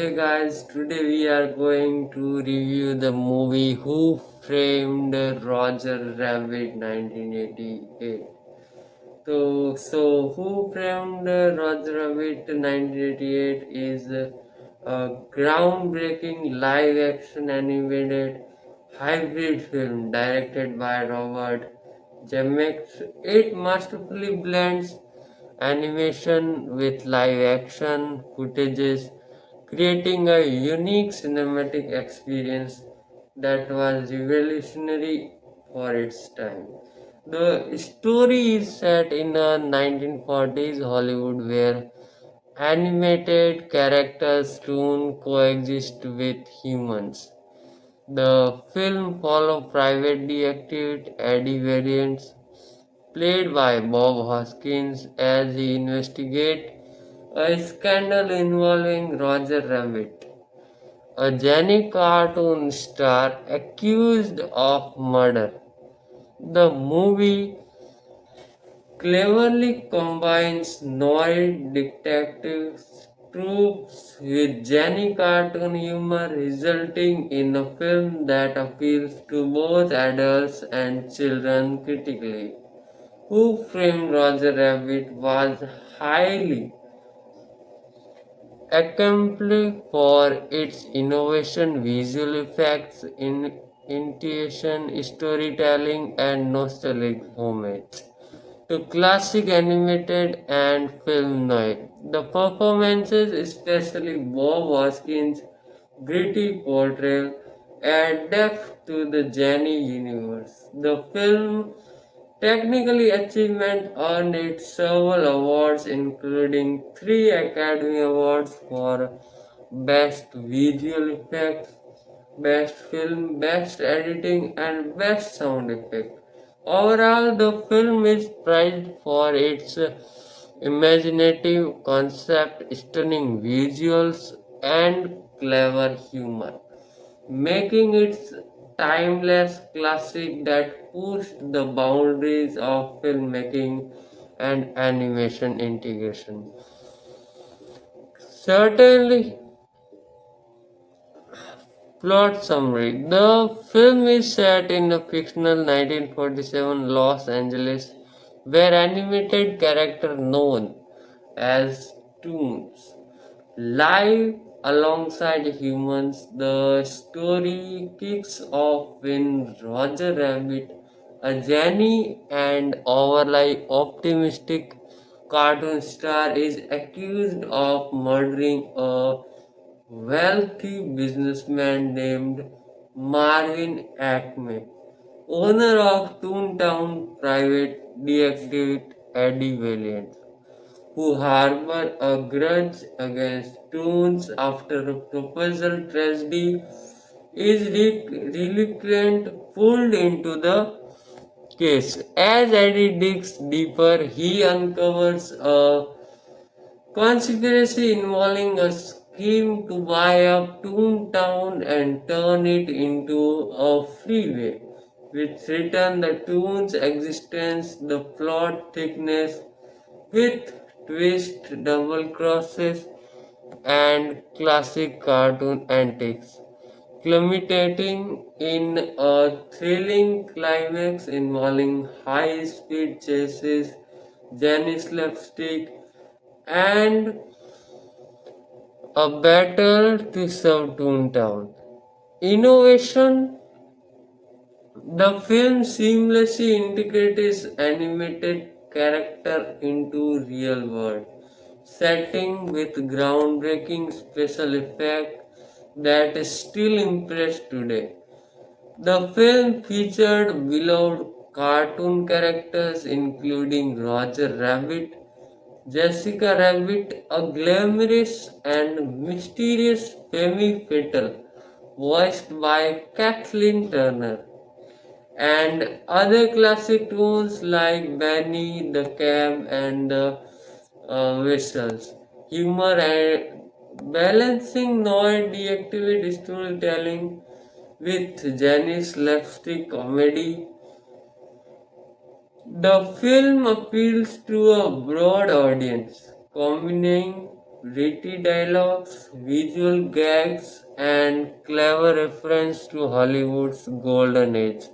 Okay, guys, today we are going to review the movie Who Framed Roger Rabbit 1988. Who Framed Roger Rabbit 1988 is a groundbreaking live action animated hybrid film directed by Robert Zemeckis. It masterfully blends animation with live action footages, creating a unique cinematic experience that was revolutionary for its time. The story is set in a 1940s Hollywood where animated characters soon coexist with humans. The film follows private detective Eddie Variants, played by Bob Hoskins, as he investigates a scandal involving Roger Rabbit, a Jenny cartoon star accused of murder. The movie cleverly combines noir detective tropes with Jenny cartoon humor, resulting in a film that appeals to both adults and children critically. Who Framed Roger Rabbit was highly accomplished for its innovation, visual effects, intuition, storytelling, and nostalgic homage to classic animated and film noir. The performances, especially Bob Hoskins' gritty portrayal, add depth to the Jenny universe. The film technically achievement earned it several awards including 3 Academy Awards for Best Visual Effects, Best Film, Best Editing and Best Sound Effect. Overall, the film is prized for its imaginative concept, stunning visuals and clever humor, making it timeless classic that pushed the boundaries of filmmaking and animation integration. Certainly, plot summary. The film is set in a fictional 1947 Los Angeles where animated character known as Toons live alongside humans. The story kicks off when Roger Rabbit, a genie and overly optimistic cartoon star, is accused of murdering a wealthy businessman named Marvin Acme, owner of Toontown Private Detective Eddie Valiant, who harbor a grudge against Toons after a proposal tragedy is reluctant pulled into the case. As Eddie digs deeper, he uncovers a conspiracy involving a scheme to buy up Toontown and turn it into a freeway, which threaten the Toon's existence. The plot thickness with twist, double crosses, and classic cartoon antics, culminating in a thrilling climax involving high-speed chases, Jenny slapstick, and a battle to serve Toontown. Innovation. The film seamlessly integrates animated character into real world setting with groundbreaking special effects that still impress today. The film featured beloved cartoon characters including Roger Rabbit, Jessica Rabbit, a glamorous and mysterious femme fatale voiced by Kathleen Turner, and other classic tools like Benny the Cab and the Whistles. Humor and balancing noir deactivate storytelling with Janice slapstick comedy. The film appeals to a broad audience, combining witty dialogues, visual gags, and clever reference to Hollywood's golden age.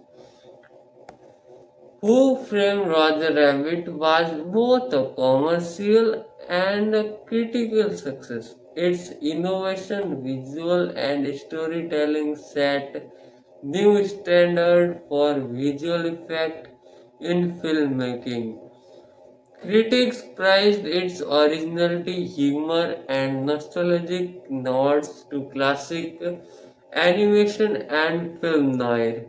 Who Framed Roger Rabbit was both a commercial and a critical success. Its innovation, visual and storytelling set new standard for visual effect in filmmaking. Critics praised its originality, humor, and nostalgic nods to classic animation and film noir.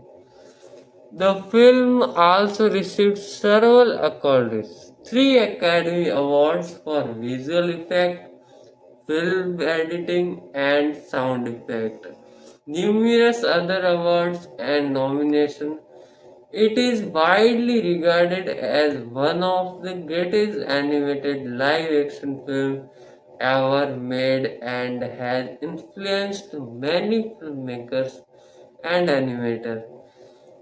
The film also received several accolades, three Academy Awards for visual effect, film editing, and sound effect, numerous other awards and nominations. It is widely regarded as one of the greatest animated live-action films ever made and has influenced many filmmakers and animators.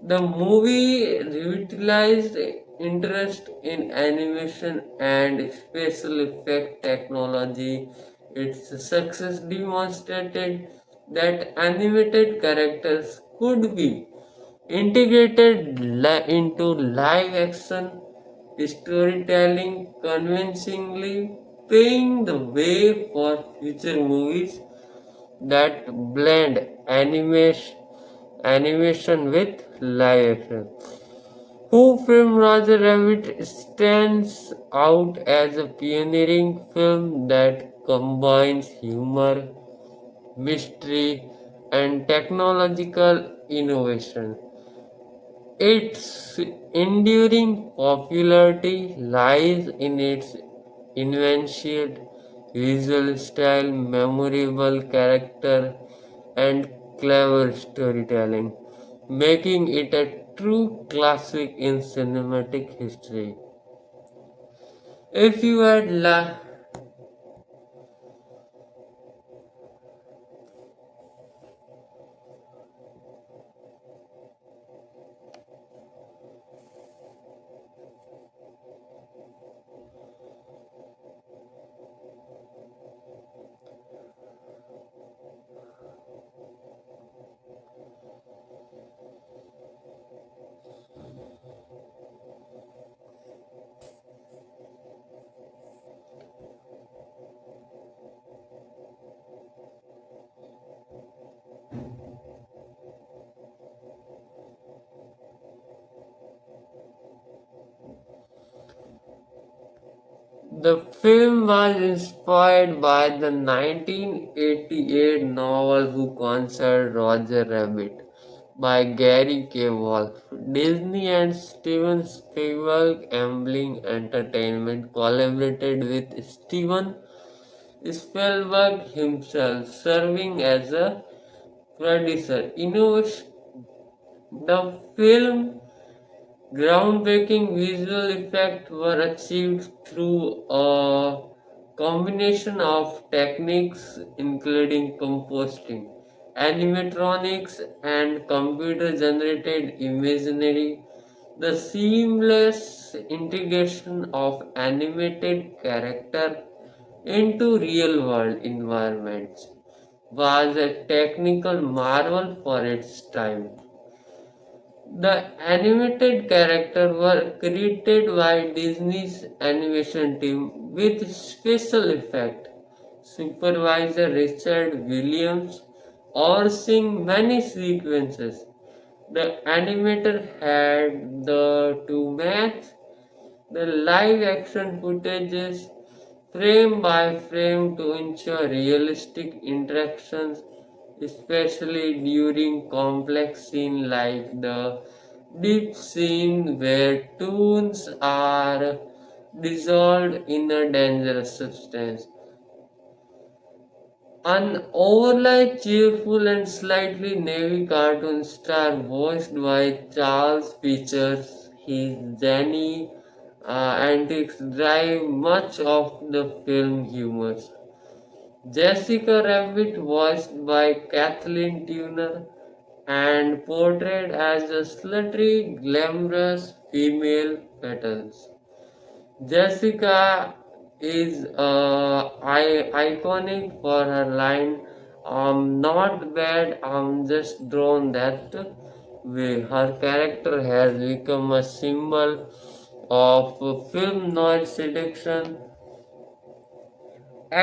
The movie revitalized interest in animation and special effect technology. Its success demonstrated that animated characters could be integrated into live action storytelling, convincingly paving the way for future movies that blend animation with live action. Who Framed Roger Rabbit stands out as a pioneering film that combines humor, mystery, and technological innovation. Its enduring popularity lies in its invention, visual style, memorable character, and clever storytelling, making it a true classic in cinematic history. If you had The film was inspired by the 1988 novel Who Concerned Roger Rabbit by Gary K. Wolfe. Disney and Steven Spielberg Amblin Entertainment collaborated with Steven Spielberg himself, serving as a producer. Innovation. The film groundbreaking visual effects were achieved through a combination of techniques including composting, animatronics, and computer generated imagery. The seamless integration of animated character into real world environments was a technical marvel for its time. The animated characters were created by Disney's animation team with special effect supervisor Richard Williams overseeing many sequences. The animator had to match the live action footages frame by frame to ensure realistic interactions, especially during complex scenes like the deep scene where tunes are dissolved in a dangerous substance. An overly cheerful and slightly naive cartoon star voiced by Charles Features, his zany antics drive much of the film humor. Jessica Rabbit, voiced by Kathleen Turner and portrayed as a slutty, glamorous female pattern. Jessica is iconic for her line, "I'm not bad, I'm just drawn that way." Her character has become a symbol of film noir seduction.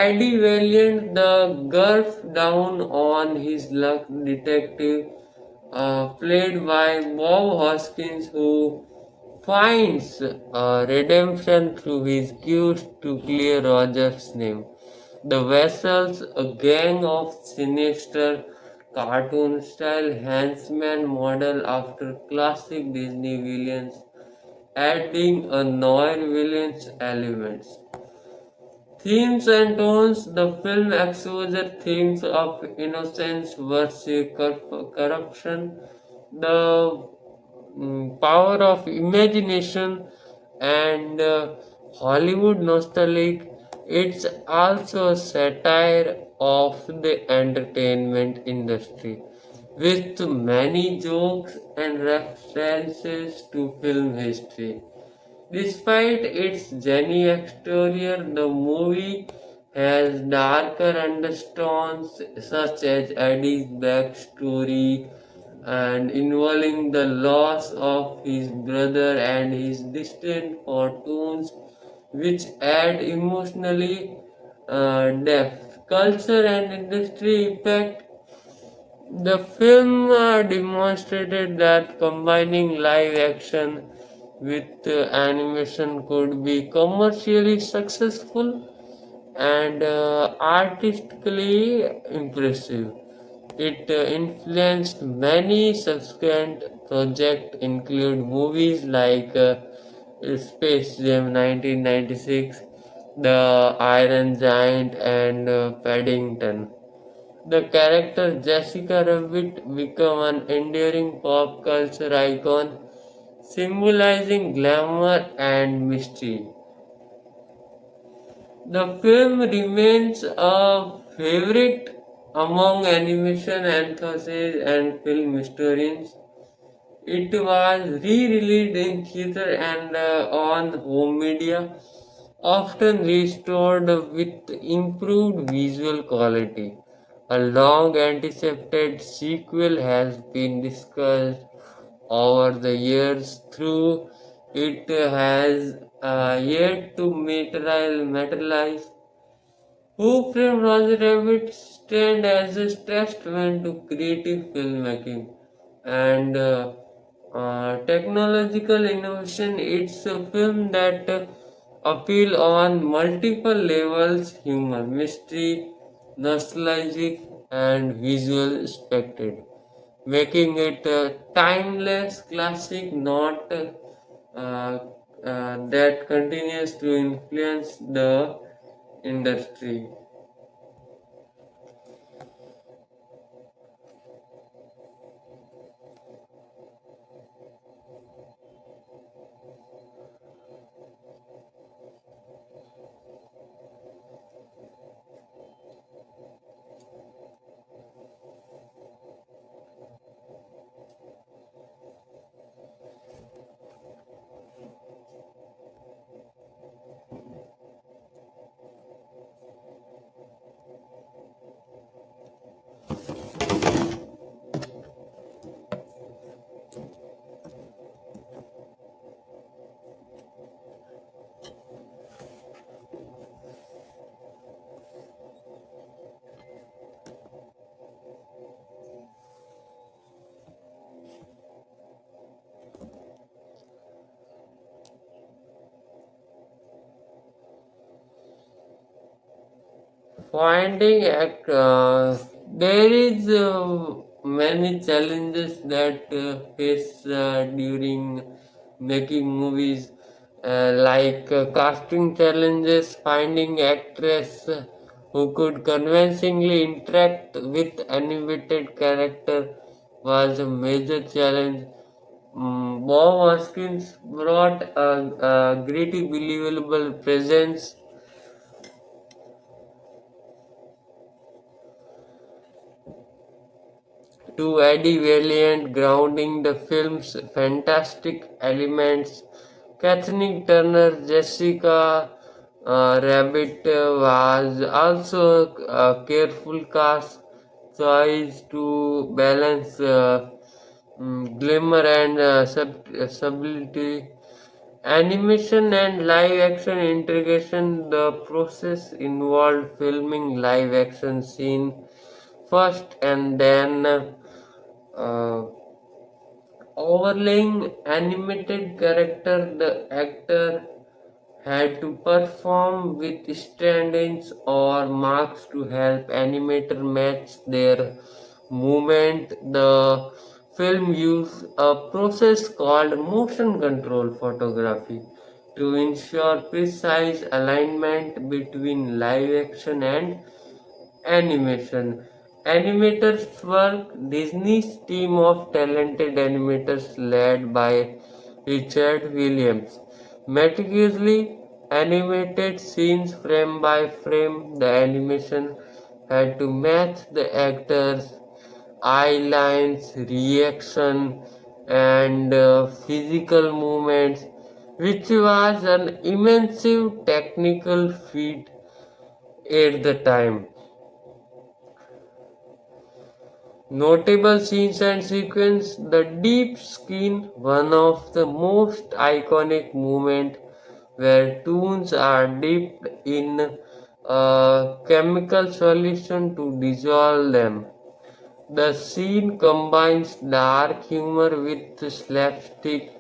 Eddie Valiant, the gulf down on his luck detective, played by Bob Hoskins, who finds redemption through his quest to clear Roger's name. The Vessels, a gang of sinister cartoon style henchmen model after classic Disney villains, adding a noir villain's elements. Themes and tones: the film exposure themes of innocence versus corruption, the power of imagination, and Hollywood nostalgia. It's also a satire of the entertainment industry, with many jokes and references to film history. Despite its Jenny exterior, the movie has darker undertones such as Eddie's backstory and involving the loss of his brother and his distant fortunes, which add emotionally depth. Culture and industry impact: the film demonstrated that combining live action with animation could be commercially successful and artistically impressive. It influenced many subsequent projects, include movies like Space Jam 1996, The Iron Giant, and Paddington. The character Jessica Rabbit became an enduring pop culture icon, symbolizing glamour and mystery. The film remains a favorite among animation enthusiasts and film historians. It was re-released in theater and on home media, often restored with improved visual quality. A long anticipated sequel has been discussed over the years, through it has yet to materialize. Who Framed Roger Rabbit stand as a testament to creative filmmaking and technological innovation. It's a film that appeal on multiple levels: humor, mystery, nostalgic, and visual spectacle, making it a timeless classic, not that continues to influence the industry. Finding act, there is many challenges that face during making movies, like casting challenges. Finding actress who could convincingly interact with animated character was a major challenge. Bob Hoskins brought a gritty, believable presence to Eddie Valiant, grounding the film's fantastic elements. Kathleen Turner, Jessica Rabbit was also a careful cast choice to balance glamour and subtlety. Animation and live action integration. The process involved filming live action scene first and then overlaying animated character. The actor had to perform with stand-ins or marks to help animator match their movement. The film used a process called motion control photography to ensure precise alignment between live action and animation. Animators work. Disney's team of talented animators led by Richard Williams meticulously animated scenes frame by frame. The animation had to match the actors' eye lines, reaction, and physical movements, which was an immense technical feat at the time. Notable scenes and sequences: the deep skin, one of the most iconic moments where tunes are dipped in a chemical solution to dissolve them. The scene combines dark humor with slapstick,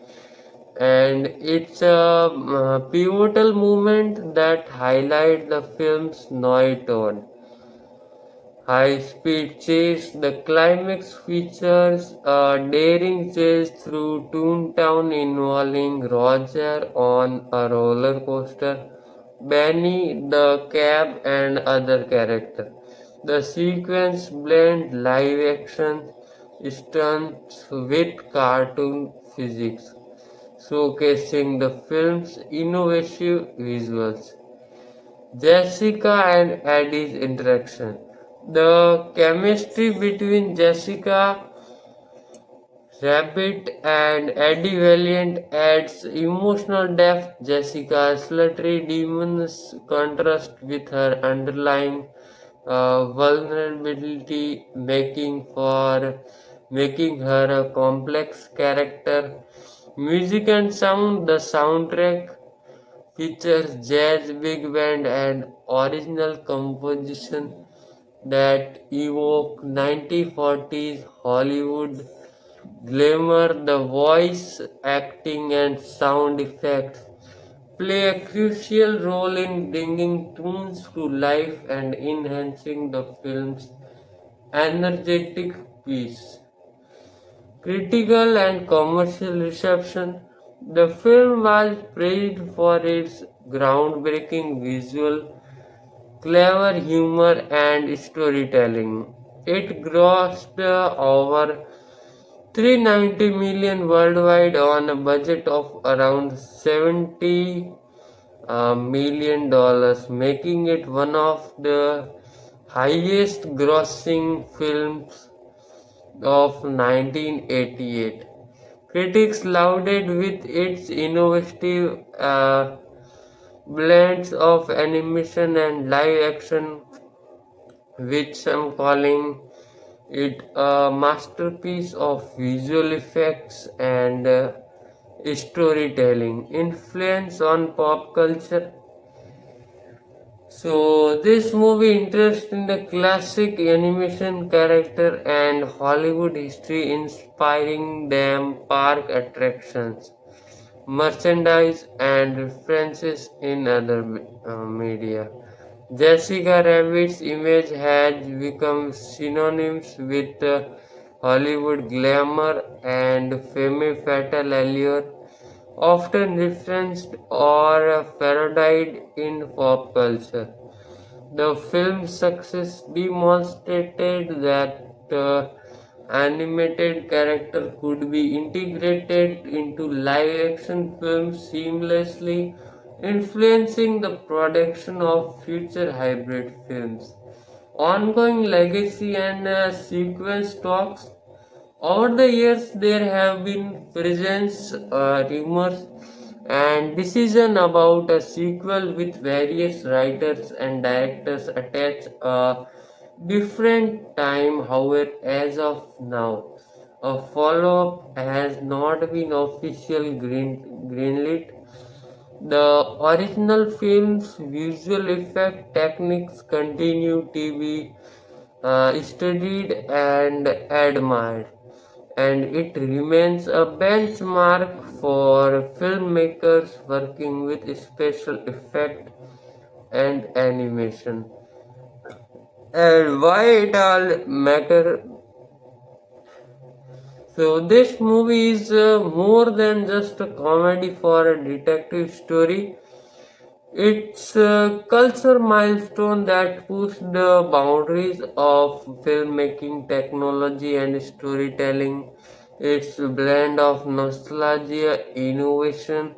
and it's a pivotal moment that highlights the film's noir tone. High-speed chase: the climax features a daring chase through Toontown involving Roger on a roller coaster, Benny the cab, and other characters. The sequence blends live-action stunts with cartoon physics, showcasing the film's innovative visuals. Jessica and Eddie's interaction. The chemistry between Jessica Rabbit and Eddie Valiant adds emotional depth. Jessica's slutty demons contrast with her underlying vulnerability, making her a complex character. Music and sound. The soundtrack features jazz, big band, and original composition that evoke 1940s Hollywood glamour. The voice acting and sound effects play a crucial role in bringing tunes to life and enhancing the film's energetic piece. Critical and commercial reception. The film was praised for its groundbreaking visual, clever humor, and storytelling. It grossed over 390 million worldwide on a budget of around 70 million dollars, making it one of the highest grossing films of 1988. Critics lauded with its innovative blends of animation and live action, with some calling it a masterpiece of visual effects and storytelling. Influence on pop culture. So this movie interest in the classic animation character and Hollywood history, inspiring them park attractions, merchandise, and references in other media. Jessica Rabbit's image has become synonymous with Hollywood glamour and femme fatale allure, often referenced or parodied in pop culture. The film's success demonstrated that animated character could be integrated into live-action films seamlessly, influencing the production of future hybrid films. Ongoing legacy and sequence talks. Over the years, there have been presence, rumors, and decision about a sequel with various writers and directors attached a different time. However, as of now, a follow-up has not been officially greenlit. The original film's visual effect techniques continue to be studied and admired, and it remains a benchmark for filmmakers working with special effect and animation. And why it all matter? So this movie is more than just a comedy for a detective story. It's a culture milestone that pushed the boundaries of filmmaking, technology, and storytelling. Its blend of nostalgia, innovation,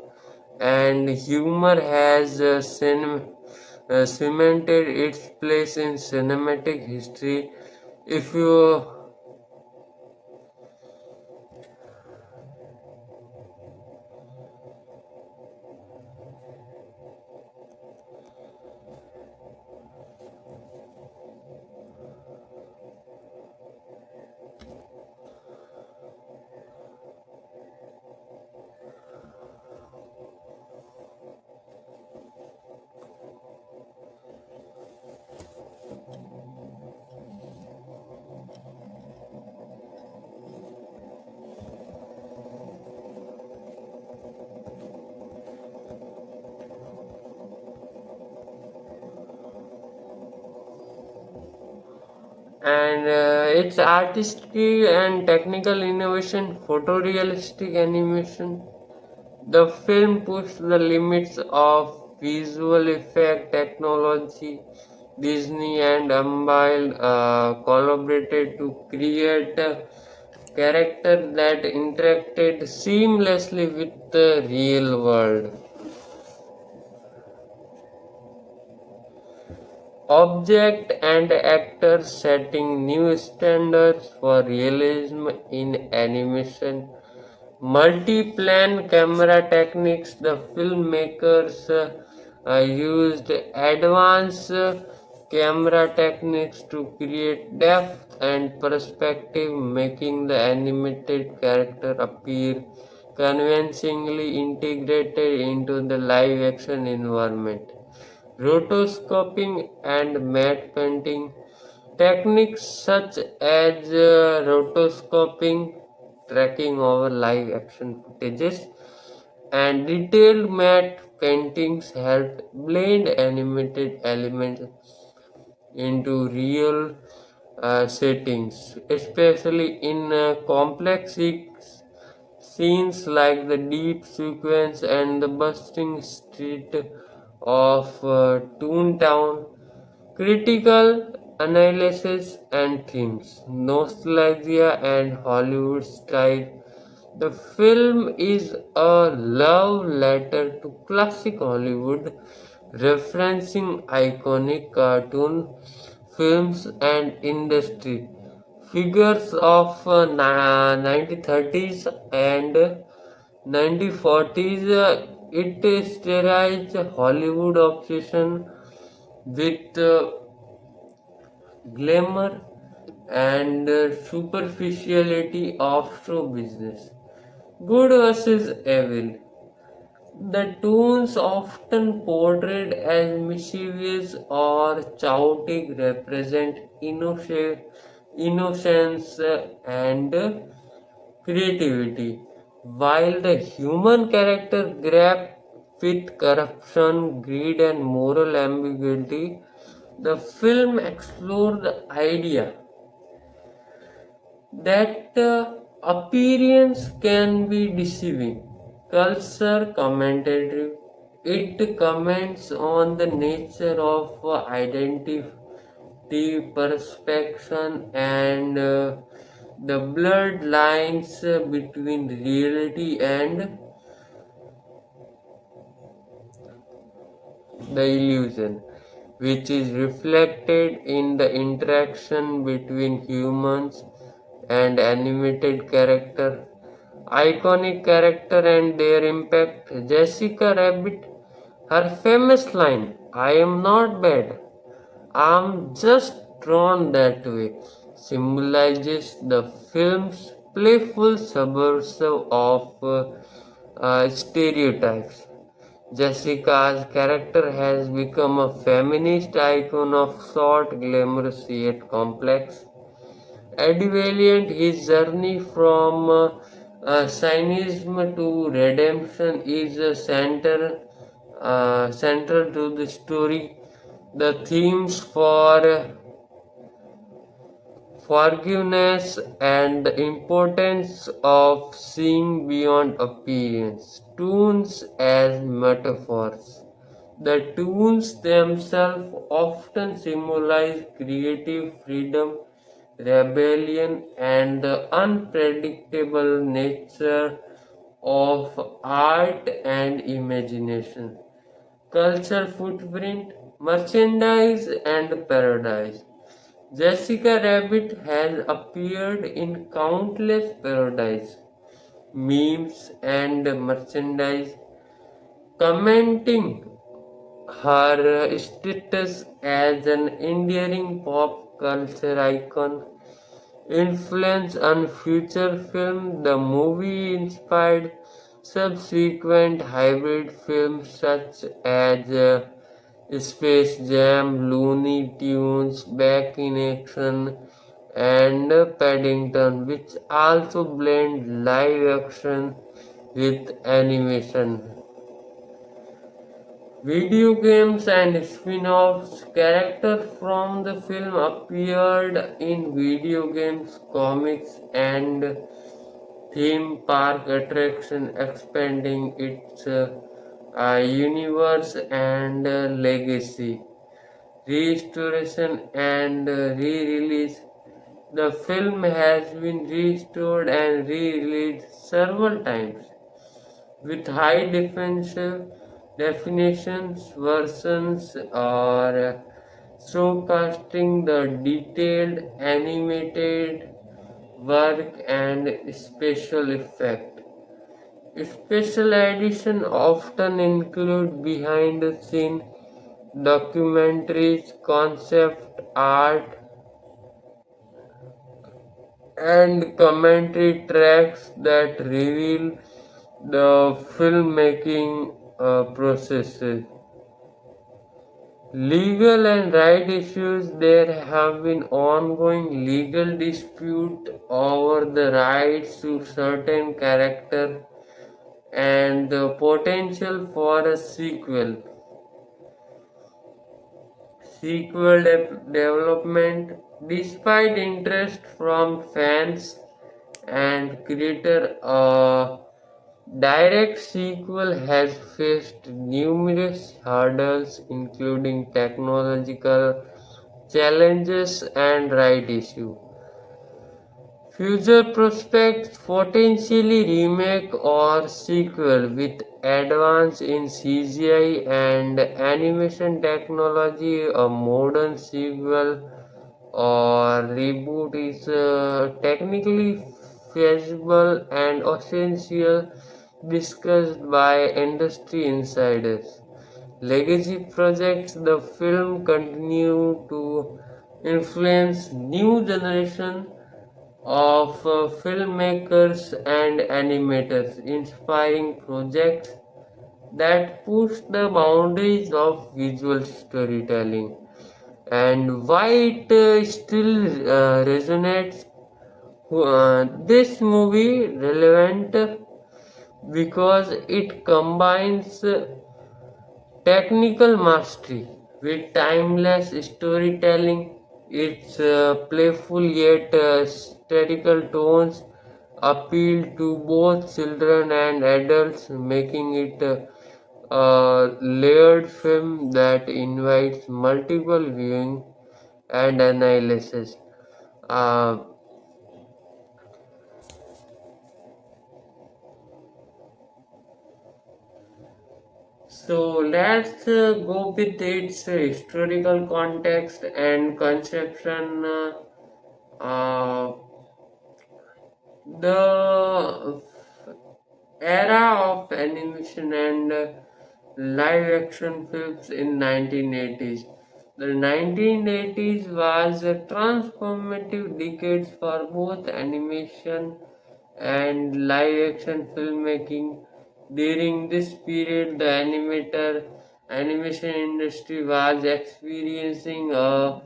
and humor has cemented its place in cinematic history. If you and its artistic and technical innovation, photorealistic animation. The film pushed the limits of visual effect technology. Disney and Unbound collaborated to create a character that interacted seamlessly with the real world. Object and actors setting new standards for realism in animation. Multi-plan camera techniques. The filmmakers used advanced camera techniques to create depth and perspective, making the animated character appear convincingly integrated into the live-action environment. Rotoscoping and matte painting. Techniques such as rotoscoping, tracking over live action footages, and detailed matte paintings helped blend animated elements into real settings, especially in complex scenes like the deep sequence and the bustling street of Toontown. Critical analysis and themes, nostalgia and Hollywood style. The film is a love letter to classic Hollywood, referencing iconic cartoon films and industry figures of 1930s and 1940s. It sterilized Hollywood obsession with glamour and superficiality of show business. Good versus evil. The toons, often portrayed as mischievous or chaotic, represent innocence and creativity, while the human character grapple with corruption, greed, and moral ambiguity. The film explored the idea that appearance can be deceiving. Culture commentary. It comments on the nature of identity, perception, and the blurred lines between reality and the illusion, which is reflected in the interaction between humans and animated character. iconic character and their impact. Jessica Rabbit, her famous line, I am not bad, I'm just drawn that way, symbolizes the film's playful subversive of stereotypes. Jessica's character has become a feminist icon of short, glamorous yet complex. Eddie Valiant, his journey from cynism to redemption is central to the story. The themes for forgiveness and the importance of seeing beyond appearance. Tunes as metaphors. The tunes themselves often symbolize creative freedom, rebellion, and the unpredictable nature of art and imagination. Culture footprint, merchandise, and paradise. Jessica Rabbit has appeared in countless parodies, memes, and merchandise, commenting her status as an enduring pop culture icon. Influence on future film, the movie inspired subsequent hybrid films such as Space Jam, Looney Tunes, Back in Action, and Paddington, which also blend live action with animation. Video games and spin-offs. Characters from the film appeared in video games, comics, and theme park attraction, expanding its universe and legacy. Restoration and re-release. The film has been restored and re-released several times with high definitions versions or showcasing the detailed animated work and special effect. Special editions often include behind the scene documentaries, concept art, and commentary tracks that reveal the filmmaking processes. Legal and right issues. There have been ongoing legal dispute over the rights to certain characters and the potential for a development. Despite interest from fans and creators, a direct sequel has faced numerous hurdles, including technological challenges and right issues. Future prospects, potentially remake or sequel with advance in CGI and animation technology. A modern sequel or reboot is technically feasible and essential, discussed by industry insiders. Legacy projects. The film continue to influence new generation of filmmakers and animators, inspiring projects that push the boundaries of visual storytelling. And why it still resonates? This movie relevant because it combines technical mastery with timeless storytelling. Its playful yet satirical tones appeal to both children and adults, making it a layered film that invites multiple viewing and analysis. Uh, so let's go with its historical context and conception. Uh, the era of animation and live action films in 1980s. The 1980s was a transformative decade for both animation and live action filmmaking. During this period, the animation industry was experiencing a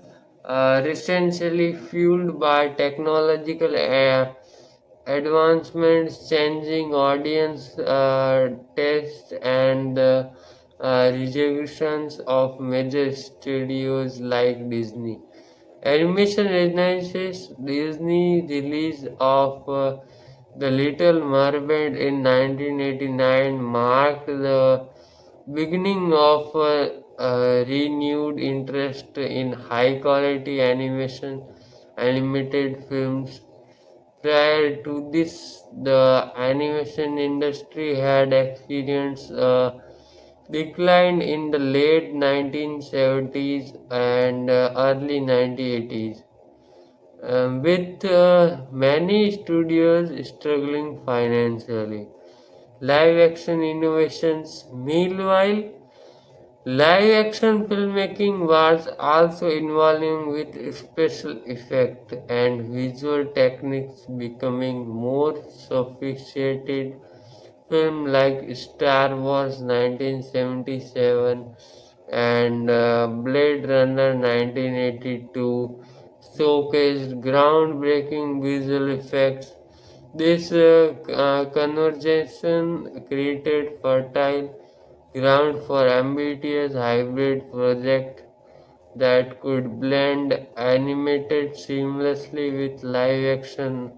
recently fueled by technological advancements, changing audience tastes, and reservations of major studios like Disney. Animation Renaissance Disney release of The Little Mermaid in 1989 marked the beginning of a renewed interest in high quality animated films. Prior to this, the animation industry had experienced a decline in the late 1970s and early 1980s, with many studios struggling financially. Live action innovations, meanwhile, live action filmmaking was also evolving with special effects and visual techniques becoming more sophisticated. Films like Star Wars 1977 and Blade Runner 1982 showcased groundbreaking visual effects. This convergence created fertile ground for ambitious hybrid projects that could blend animated seamlessly with live action,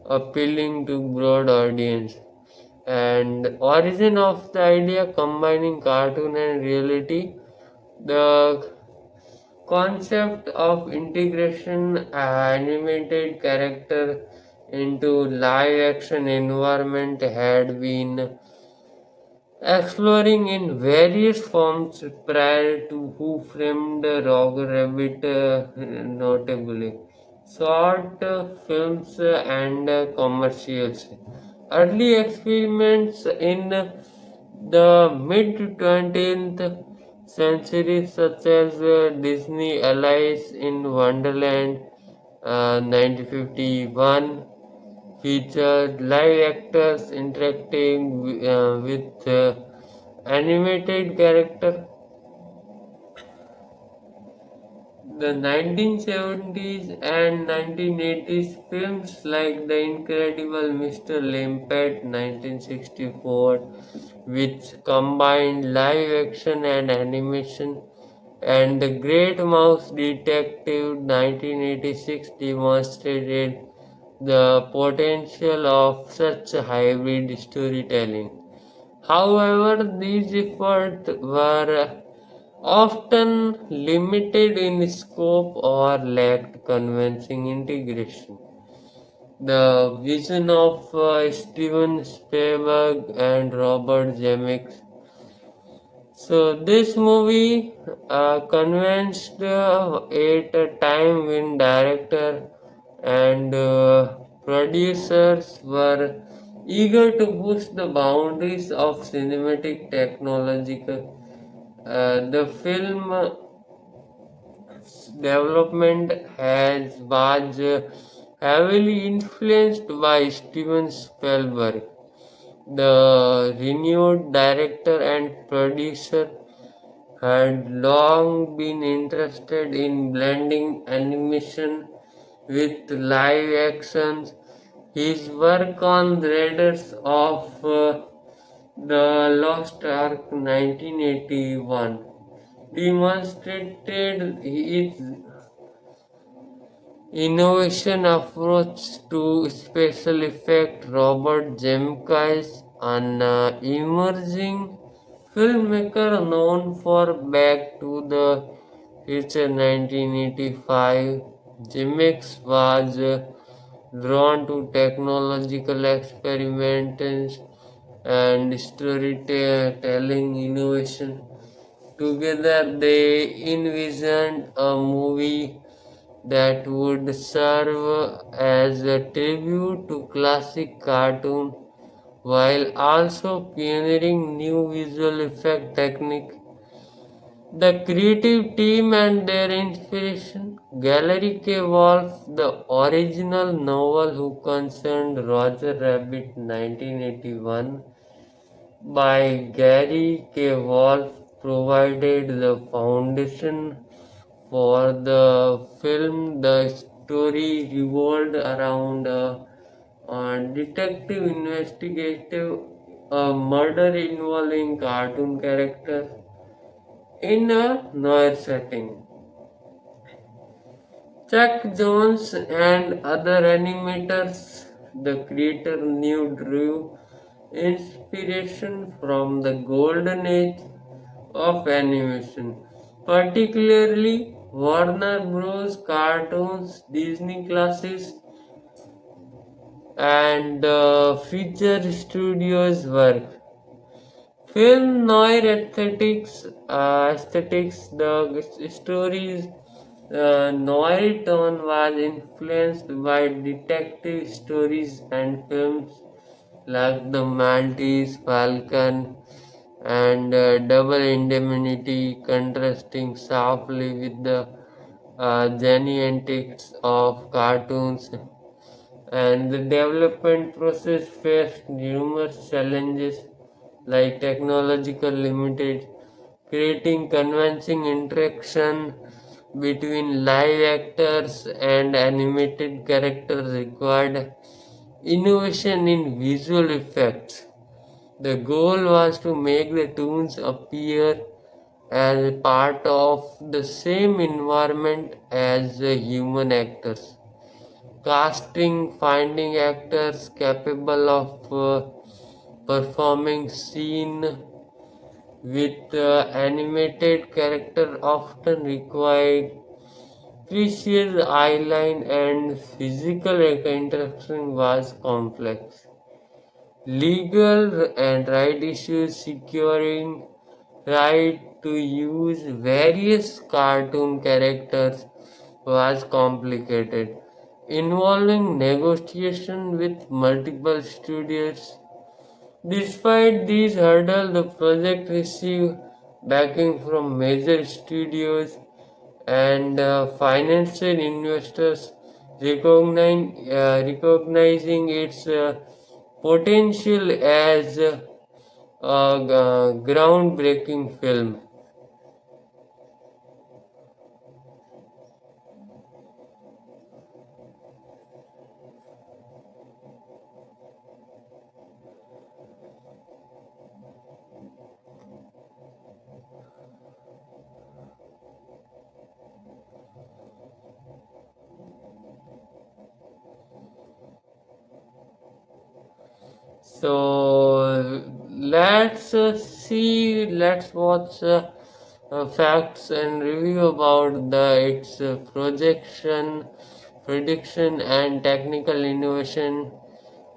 appealing to broad audience. And origin of the idea combining cartoon and reality, the concept of integration animated character into live action environment had been exploring in various forms prior to Who Framed Roger Rabbit, notably short films and commercials. Early experiments in the mid 20th century, such as Disney Alice in Wonderland 1951, featured live actors interacting with animated character. The 1970s and 1980s films like The Incredible Mr. Limpet 1964, which combined live action and animation, and The Great Mouse Detective 1986 demonstrated the potential of such hybrid storytelling. However, these efforts were often limited in scope or lacked convincing integration. The vision of Steven Spielberg and Robert Zemeckis. So this movie convinced at a time when director and producers were eager to push the boundaries of cinematic technological. The film development was heavily influenced by Steven Spielberg. The renowned director and producer had long been interested in blending animation with live actions. His work on Raiders of the Lost Ark 1981 demonstrated its innovation approach to special effect. Robert Zemeckis, an emerging filmmaker known for Back to the Future 1985, Zemeckis was drawn to technological experiments and storytelling innovation. Together, they envisioned a movie that would serve as a tribute to classic cartoon while also pioneering new visual effect technique. The creative team and their inspiration. Gallery K. Wolf, the original novel who concerned Roger Rabbit 1981 by Gary K. Wolf provided the foundation for the film. The story revolved around a detective investigative a murder involving cartoon characters in a noir setting. Chuck Jones and other animators, the creator knew drew inspiration from the golden age of animation, particularly Warner Bros. Cartoons, Disney classics, and Feature Studios' work. Film noir aesthetics, the story's noir tone was influenced by detective stories and films like The Maltese Falcon and Double Indemnity, contrasting sharply with the Jenny antics of cartoons, and the development process faced numerous challenges like technological limited, creating convincing interaction between live actors and animated characters required innovation in visual effects. The goal was to make the toons appear as part of the same environment as the human actors. Casting, finding actors capable of performing scene with animated character often required precious eyeline and physical interaction was complex. Legal and right issues securing right to use various cartoon characters was complicated, involving negotiation with multiple studios. Despite these hurdles, the project received backing from major studios and financial investors recognizing its potential as a groundbreaking film. So let's watch facts and review about its projection, prediction, and technical innovation.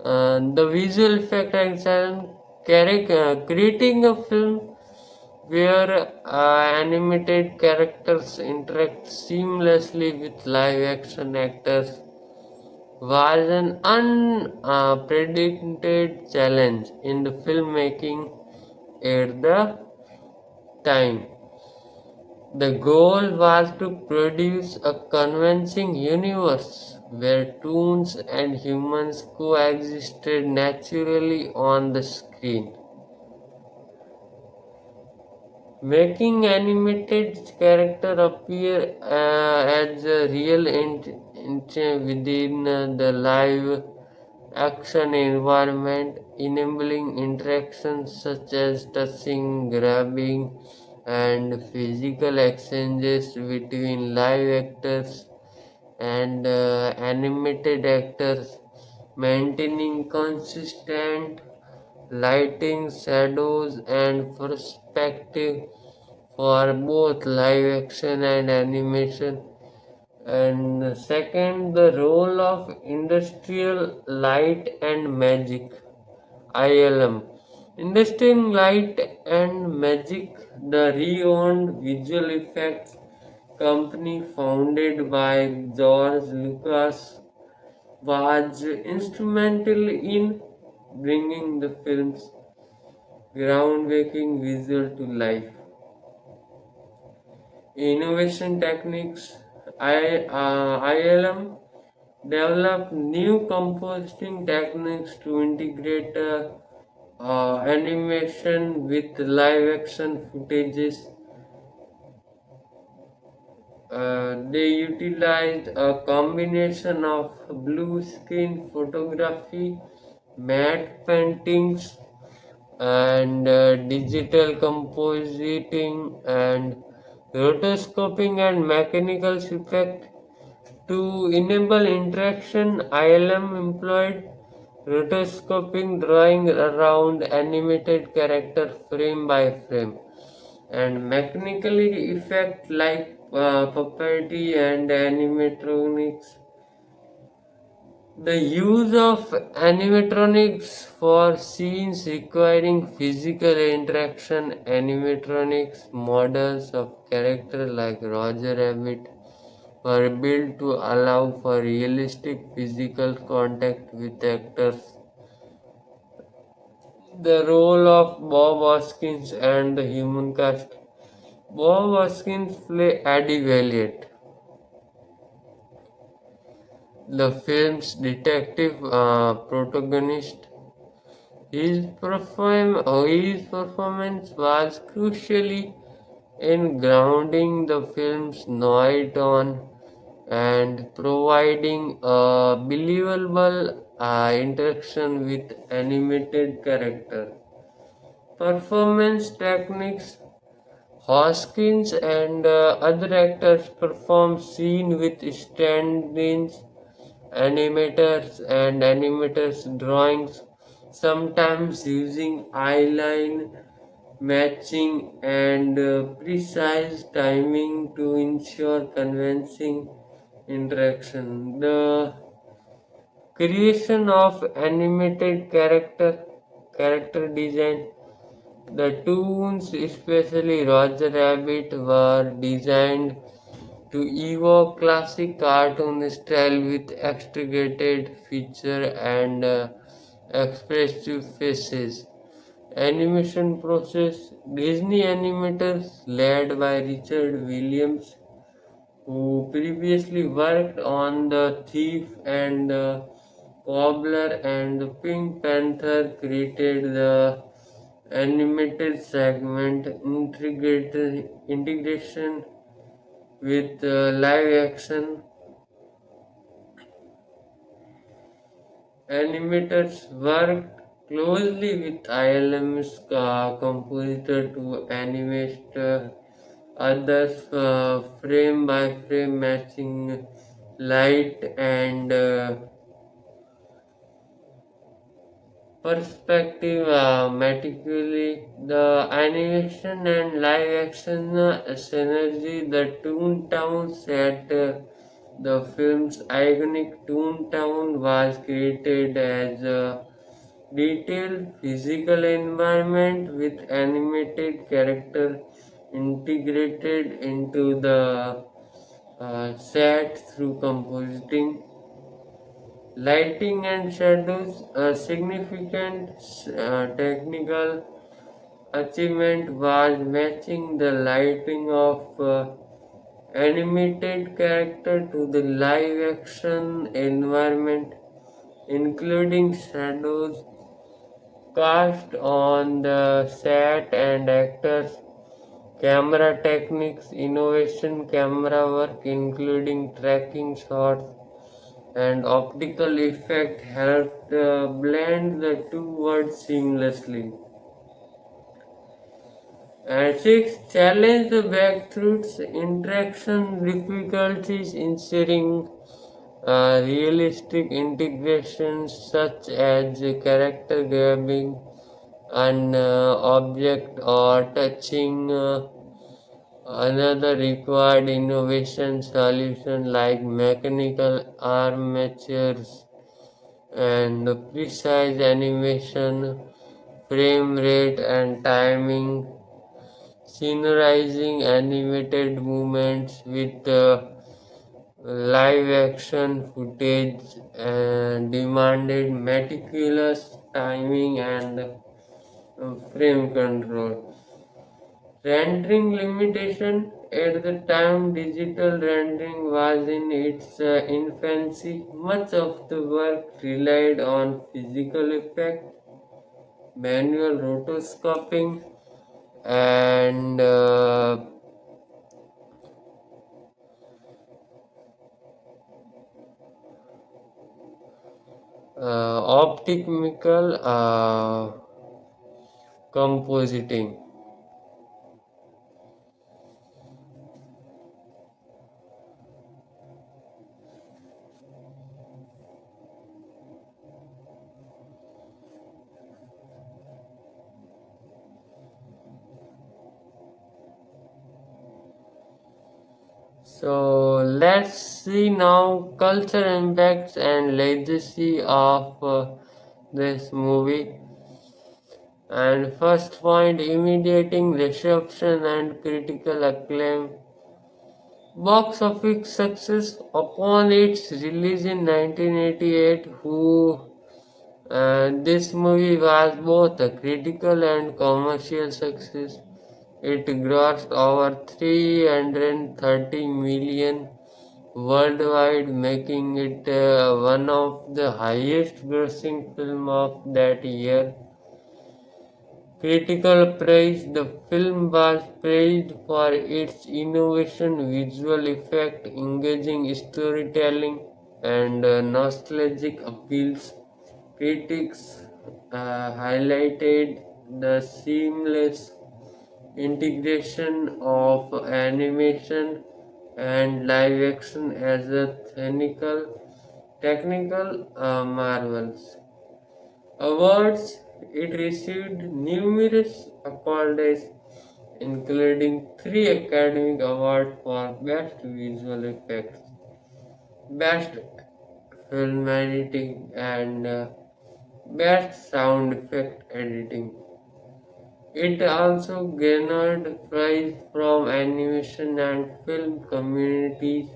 The visual effect and sound creating a film where animated characters interact seamlessly with live action actors was an unprecedented challenge in the filmmaking at the time. The goal was to produce a convincing universe where toons and humans coexisted naturally on the screen, making animated character appear as a real within the live action environment, enabling interactions such as touching, grabbing, and physical exchanges between live actors and animated actors, maintaining consistent lighting, shadows, and perspective for both live action and animation. And second, the role of industrial light and magic, ILM. Industrial light and magic, the re-owned visual effects company founded by George Lucas, was instrumental in bringing the film's groundbreaking visual to life. Innovation techniques ILM developed new compositing techniques to integrate animation with live action footages. They utilized a combination of blue screen photography, matte paintings, and digital compositing and rotoscoping and mechanical effect. To enable interaction, ILM employed rotoscoping, drawing around animated character frame by frame, and mechanically effect like puppetry and animatronics. The use of animatronics for scenes requiring physical interaction, animatronics models of characters like Roger Rabbit were built to allow for realistic physical contact with actors. The role of Bob Hoskins and the human cast. Bob Hoskins played Eddie Valiant, the film's detective protagonist. His performance was crucially in grounding the film's noir tone and providing a believable interaction with animated character. Performance techniques. Hoskins and other actors performed scenes with stand-ins, animators drawings, sometimes using eyeline matching and precise timing to ensure convincing interaction. The creation of animated character design. The toons, especially Roger Rabbit, were designed to evoke classic cartoon style with exaggerated feature and expressive faces. Animation process. Disney animators led by Richard Williams, who previously worked on The Thief and the Cobbler and the Pink Panther, created the animated segment integration with live action. Animators worked closely with ILM's compositor to animate others frame by frame, matching light and perspective meticulously. The animation and live action synergy, the Toontown set, the film's iconic Toontown was created as a detailed physical environment with animated character integrated into the set through compositing. Lighting and shadows, a significant technical achievement was matching the lighting of animated character to the live action environment, including shadows cast on the set and actors. Camera techniques, innovation camera work, including tracking shots and optical effect, helped blend the two worlds seamlessly. And six, challenge the breakthroughs, interaction difficulties, ensuring realistic integrations such as character grabbing an object or touching another required innovation solution like mechanical armatures and precise animation, frame rate and timing, synchronizing animated movements with live action footage and demanded meticulous timing, and frame control. Rendering limitation. At the time digital rendering was in its infancy, much of the work relied on physical effect, manual rotoscoping, and optical compositing. So let's see now culture impacts and legacy of this movie. And first point, immediating reception and critical acclaim. Box office success upon its release in 1988. This movie was both a critical and commercial success. It grossed over 330 million worldwide, making it one of the highest grossing film of that year. Critical praise. The film was praised for its innovation, visual effect, engaging storytelling, and nostalgic appeals. Critics highlighted the seamless integration of animation and live action as a technical marvels. Awards. It received numerous accolades, including three Academy Awards for Best Visual Effects, Best Film Editing, and Best Sound Effect Editing. It also garnered praise from animation and film communities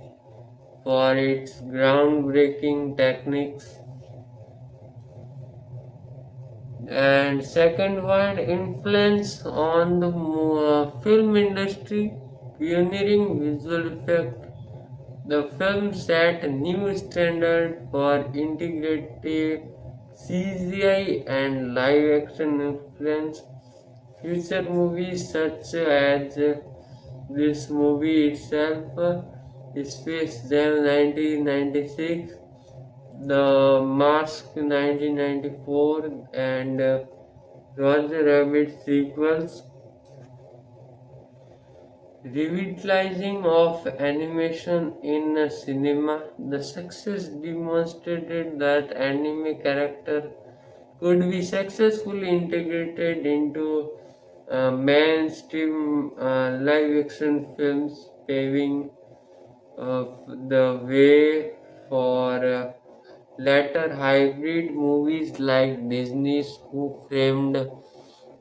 for its groundbreaking techniques. And second one, influence on the film industry, pioneering visual effect. The film set a new standard for integrated CGI and live action influence. Future movies such as this movie itself, Space Jam 1996, The Mask 1994, and Roger Rabbit sequels. Revitalizing of animation in cinema. The success demonstrated that anime character could be successfully integrated into mainstream live action films, paving the way for later hybrid movies like Disney's Who Framed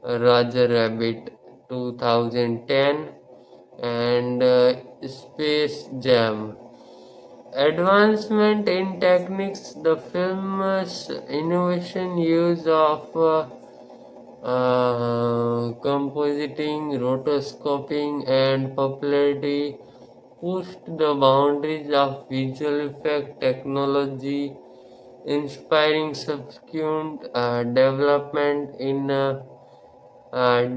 Roger Rabbit 2010 and Space Jam. Advancement in techniques. The film's innovation use of compositing, rotoscoping, and popularity pushed the boundaries of visual effect technology, inspiring subsequent development in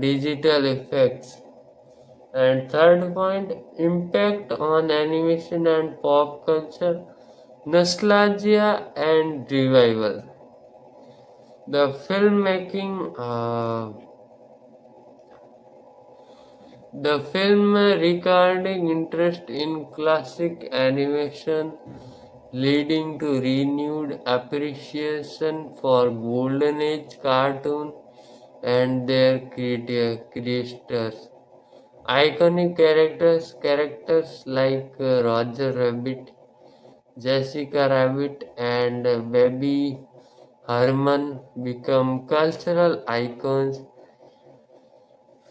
digital effects. And third point, impact on animation and pop culture, nostalgia and revival. The filmmaking, the film recording interest in classic animation, leading to renewed appreciation for Golden Age cartoon and their creators. Iconic characters like Roger Rabbit, Jessica Rabbit, and Baby Herman become cultural icons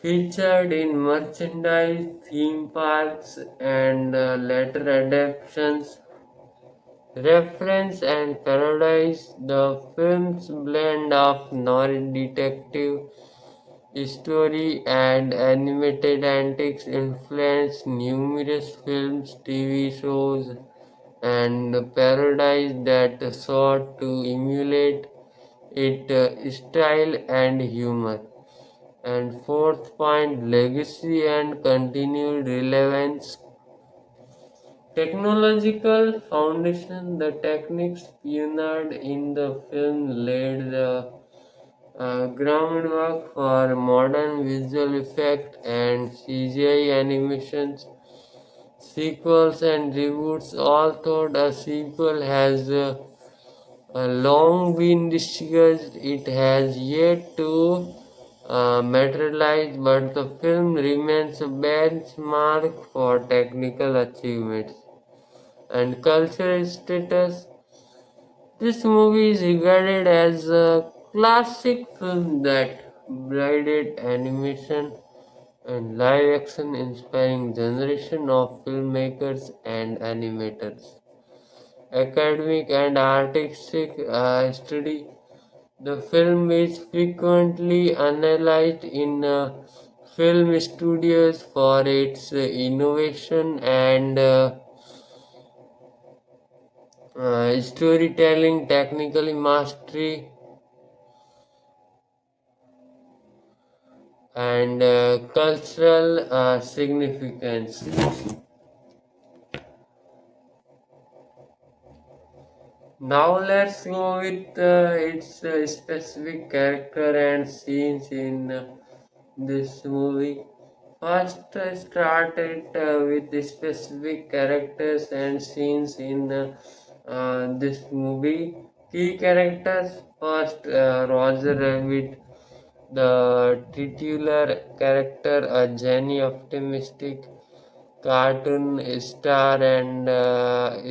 featured in merchandise, theme parks, and later adaptations. reference and parodies. The film's blend of non-detective story and animated antics influenced numerous films, TV shows, and parodies that sought to emulate its style and humor. And fourth point, legacy and continued relevance. Technological foundation. The techniques pioneered in the film laid the groundwork for modern visual effects and CGI animations. Sequels and reboots. Although a sequel has long been discussed, it has yet to materialize, but the film remains a benchmark for technical achievements and cultural status. This movie is regarded as a classic film that blended animation and live action, inspiring generation of filmmakers and animators. Academic and artistic study. The film is frequently analyzed in film studios for its innovation and storytelling, technical mastery, and cultural significance. Now let's go with its specific character and scenes in this movie. First, I started with the specific characters and scenes in this movie. Key characters. First, Roger Rabbit, the titular character, a Jenny optimistic cartoon star and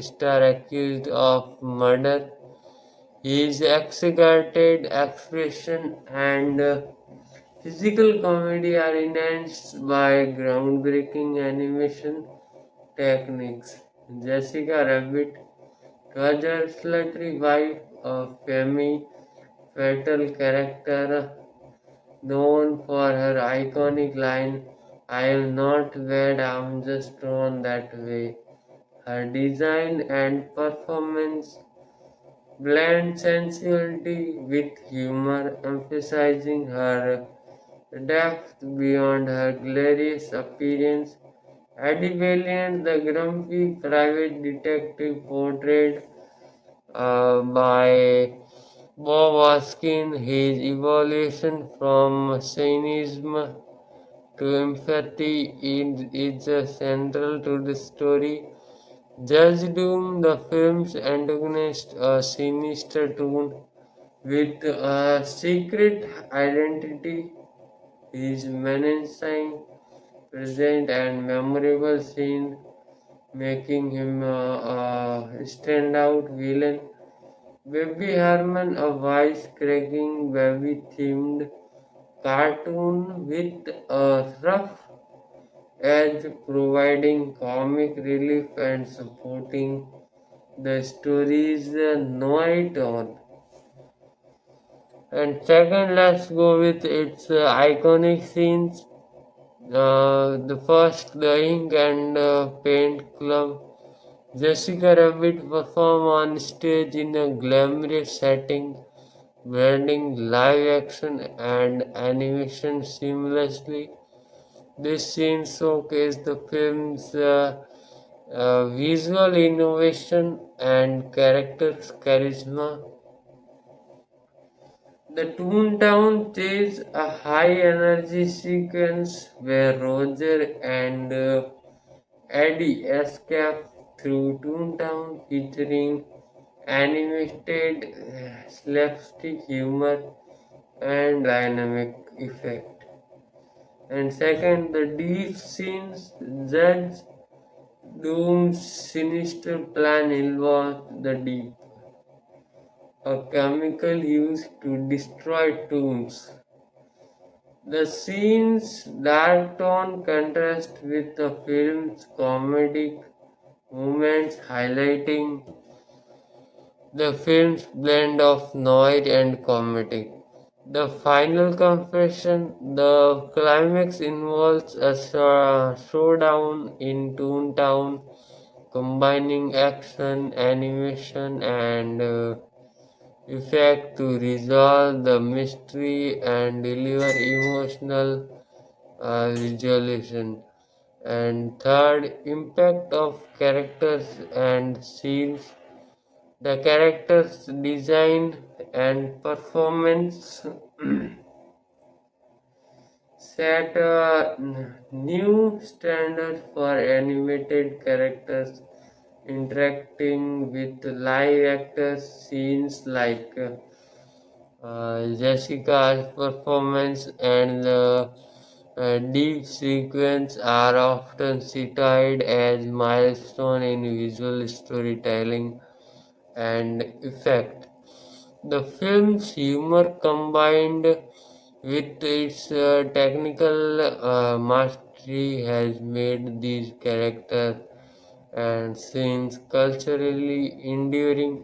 star accused of murder. His exaggerated expression and physical comedy are enhanced by groundbreaking animation techniques. Jessica Rabbit, Roger's slutty wife, a femme fatal character known for her iconic line, "I am not bad, I'm just drawn that way." Her design and performance blend sensuality with humor, emphasizing her depth beyond her glorious appearance. Eddie Valiant, the grumpy private detective portrayed by Bob Hoskins, his evolution from cynicism to empathy is central to the story. Judge Doom, the film's antagonist, a sinister tone with a secret identity, his menacing present and memorable scene, making him a standout villain. Baby Herman, a wise-cracking baby-themed cartoon with a rough edge, providing comic relief and supporting the story's noir tone. And second, let's go with its iconic scenes. The first, the Ink and Paint Club. Jessica Rabbit perform on stage in a glamorous setting, blending live action and animation seamlessly. This scene showcased the film's visual innovation and character's charisma. The Toontown chase, a high-energy sequence where Roger and Eddie escape through Toontown, featuring animated slapstick humor and dynamic effect. And second, the deep scenes. Judge Doom's sinister plan involved the deep, a chemical used to destroy tombs. The scene's dark tone contrasts with the film's comedic moments, highlighting the film's blend of noir and comedy. The final confession, the climax involves a showdown in Toontown, combining action, animation, and effect to resolve the mystery and deliver emotional resolution. And third, impact of characters and scenes. The characters' design and performance set a new standard for animated characters interacting with live actors. Scenes like Jessica's performance and the deep sequence are often cited as milestone in visual storytelling and effect. The film's humor combined with its technical mastery has made these characters and scenes culturally enduring.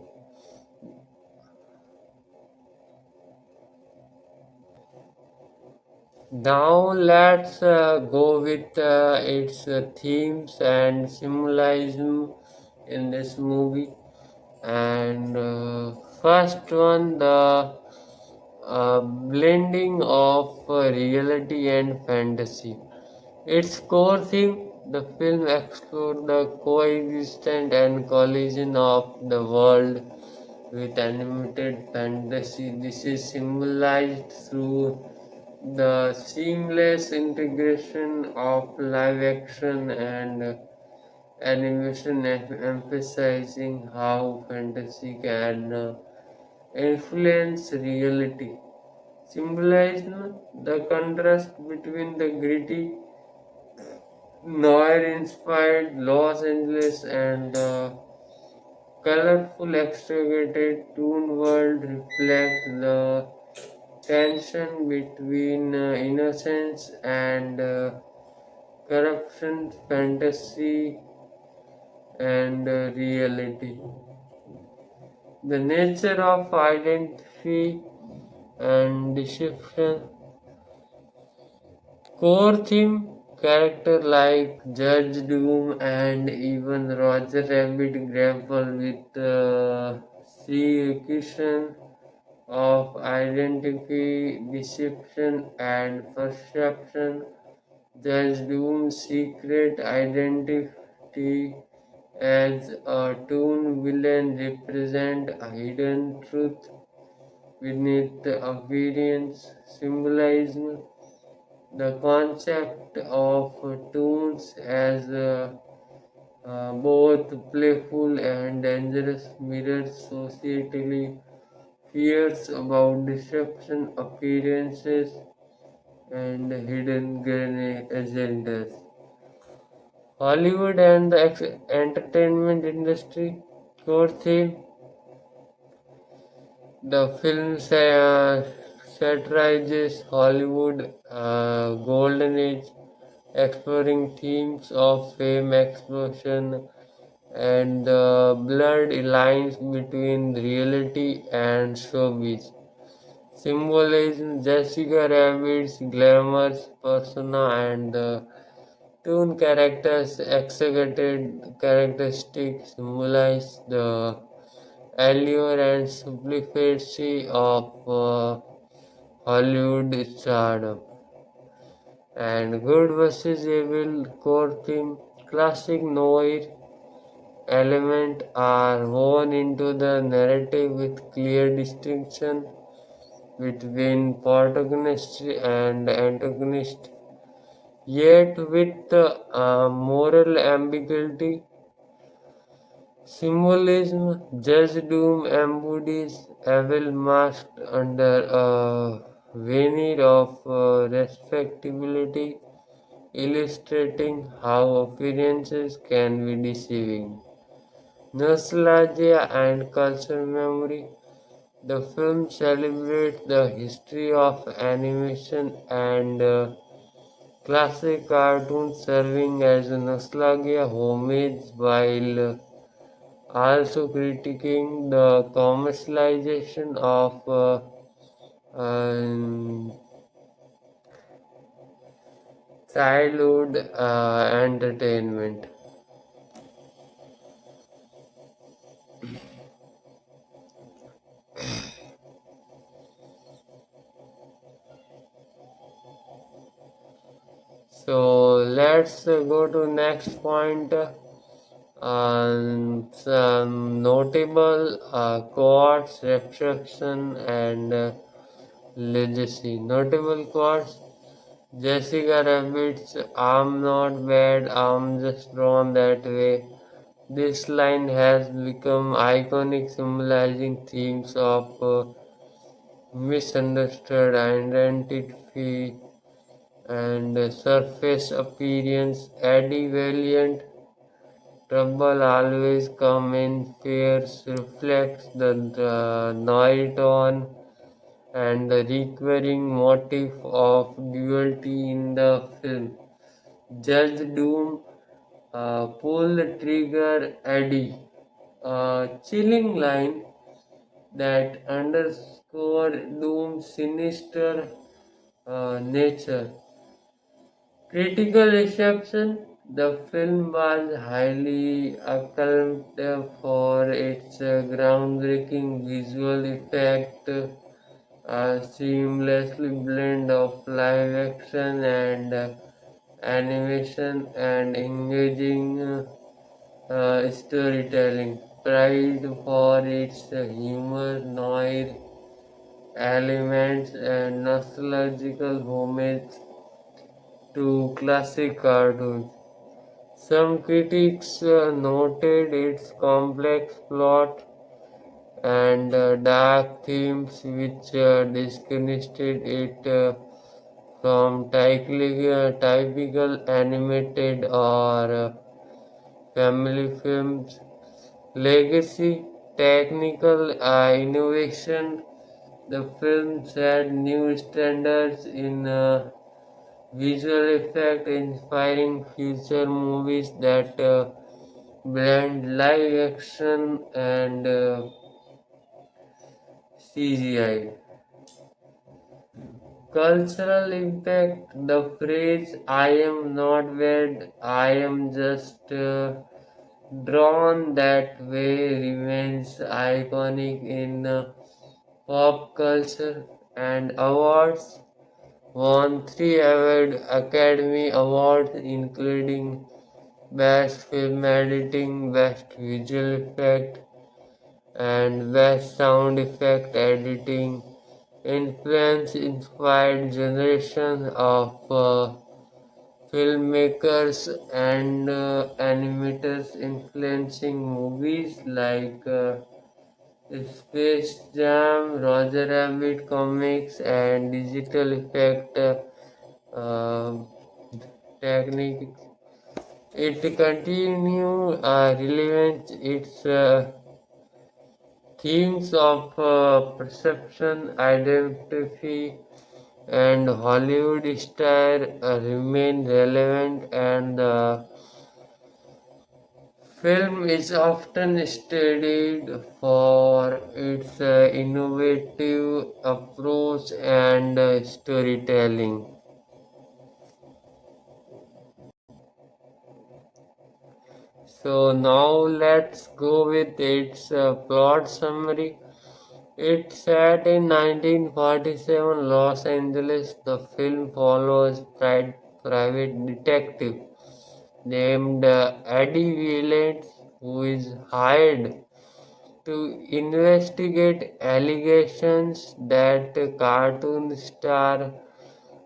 Now let's go with its themes and symbolism in this movie. And first one, the blending of reality and fantasy. Its core theme, the film explores the coexistence and collision of the world with animated fantasy. This is symbolized through the seamless integration of live action and animation, emphasizing how fantasy can influence reality. Symbolism, the contrast between the gritty, noir-inspired Los Angeles and the colorful, exaggerated toon world reflect the tension between innocence and corruption, fantasy, and reality. The nature of identity and deception. Core theme character like Judge Doom and even Roger Rabbit grapple with the question of identity, deception, and perception. Judge Doom's secret identity as a toon villain represent a hidden truth beneath the appearance, symbolism the concept of toons as both playful and dangerous mirrors societally fears about deception, appearances, and hidden agendas. Hollywood and the entertainment industry core theme. The film satirizes Hollywood golden age, exploring themes of fame, explosion, and the blurred lines between reality and showbiz. Symbolism Jessica Rabbit's glamorous persona and the toon characters' exaggerated characteristics symbolize the allure and simplicity of Hollywood stardom. And good versus evil core theme, classic noir elements are woven into the narrative with clear distinction between protagonist and antagonist, yet with moral ambiguity. Symbolism Judge Doom embodies evil masked under a veneer of respectability, illustrating how appearances can be deceiving. Nostalgia and cultural memory. The film celebrates the history of animation and classic cartoons, serving as a nostalgia homage while also critiquing the commercialization of um, childhood entertainment. So let's go to next point. Some notable quotes, reflection, and legacy. Notable quotes: Jessica Rabbit's "I'm not bad, I'm just drawn that way." This line has become iconic, symbolizing themes of misunderstood identity and surface appearance. Eddie Valiant, trouble always come in pairs, reflects the night on and the recurring motif of duality in the film. Judge Doom, pull the trigger, Eddie. A chilling line that underscored Doom's sinister nature. Critical reception: the film was highly acclaimed for its groundbreaking visual effect, seamlessly blend of live action and animation, and engaging storytelling. Pride for its humor, noir elements, and nostalgical homage to classic cartoons. Some critics noted its complex plot and dark themes, which distinguished it from typical animated or family films. Legacy, technical innovation: the film set new standards in visual effect, inspiring future movies that blend live action and CGI. Cultural impact: the phrase "I am not wed, I am just drawn that way" remains iconic in pop culture, and awards won three Academy Awards, including Best Film Editing, Best Visual Effect, and Best Sound Effect Editing. Influence inspired generation of filmmakers and animators, influencing movies like Space Jam, Roger Rabbit comics, and digital effect uh, techniques. It continue relevant its themes of perception, identity, and Hollywood style remain relevant, and the film is often studied for its innovative approach and storytelling. So now let's go with its plot summary. It's set in 1947 Los Angeles. The film follows private detective named Eddie Valence, who is hired to investigate allegations that cartoon star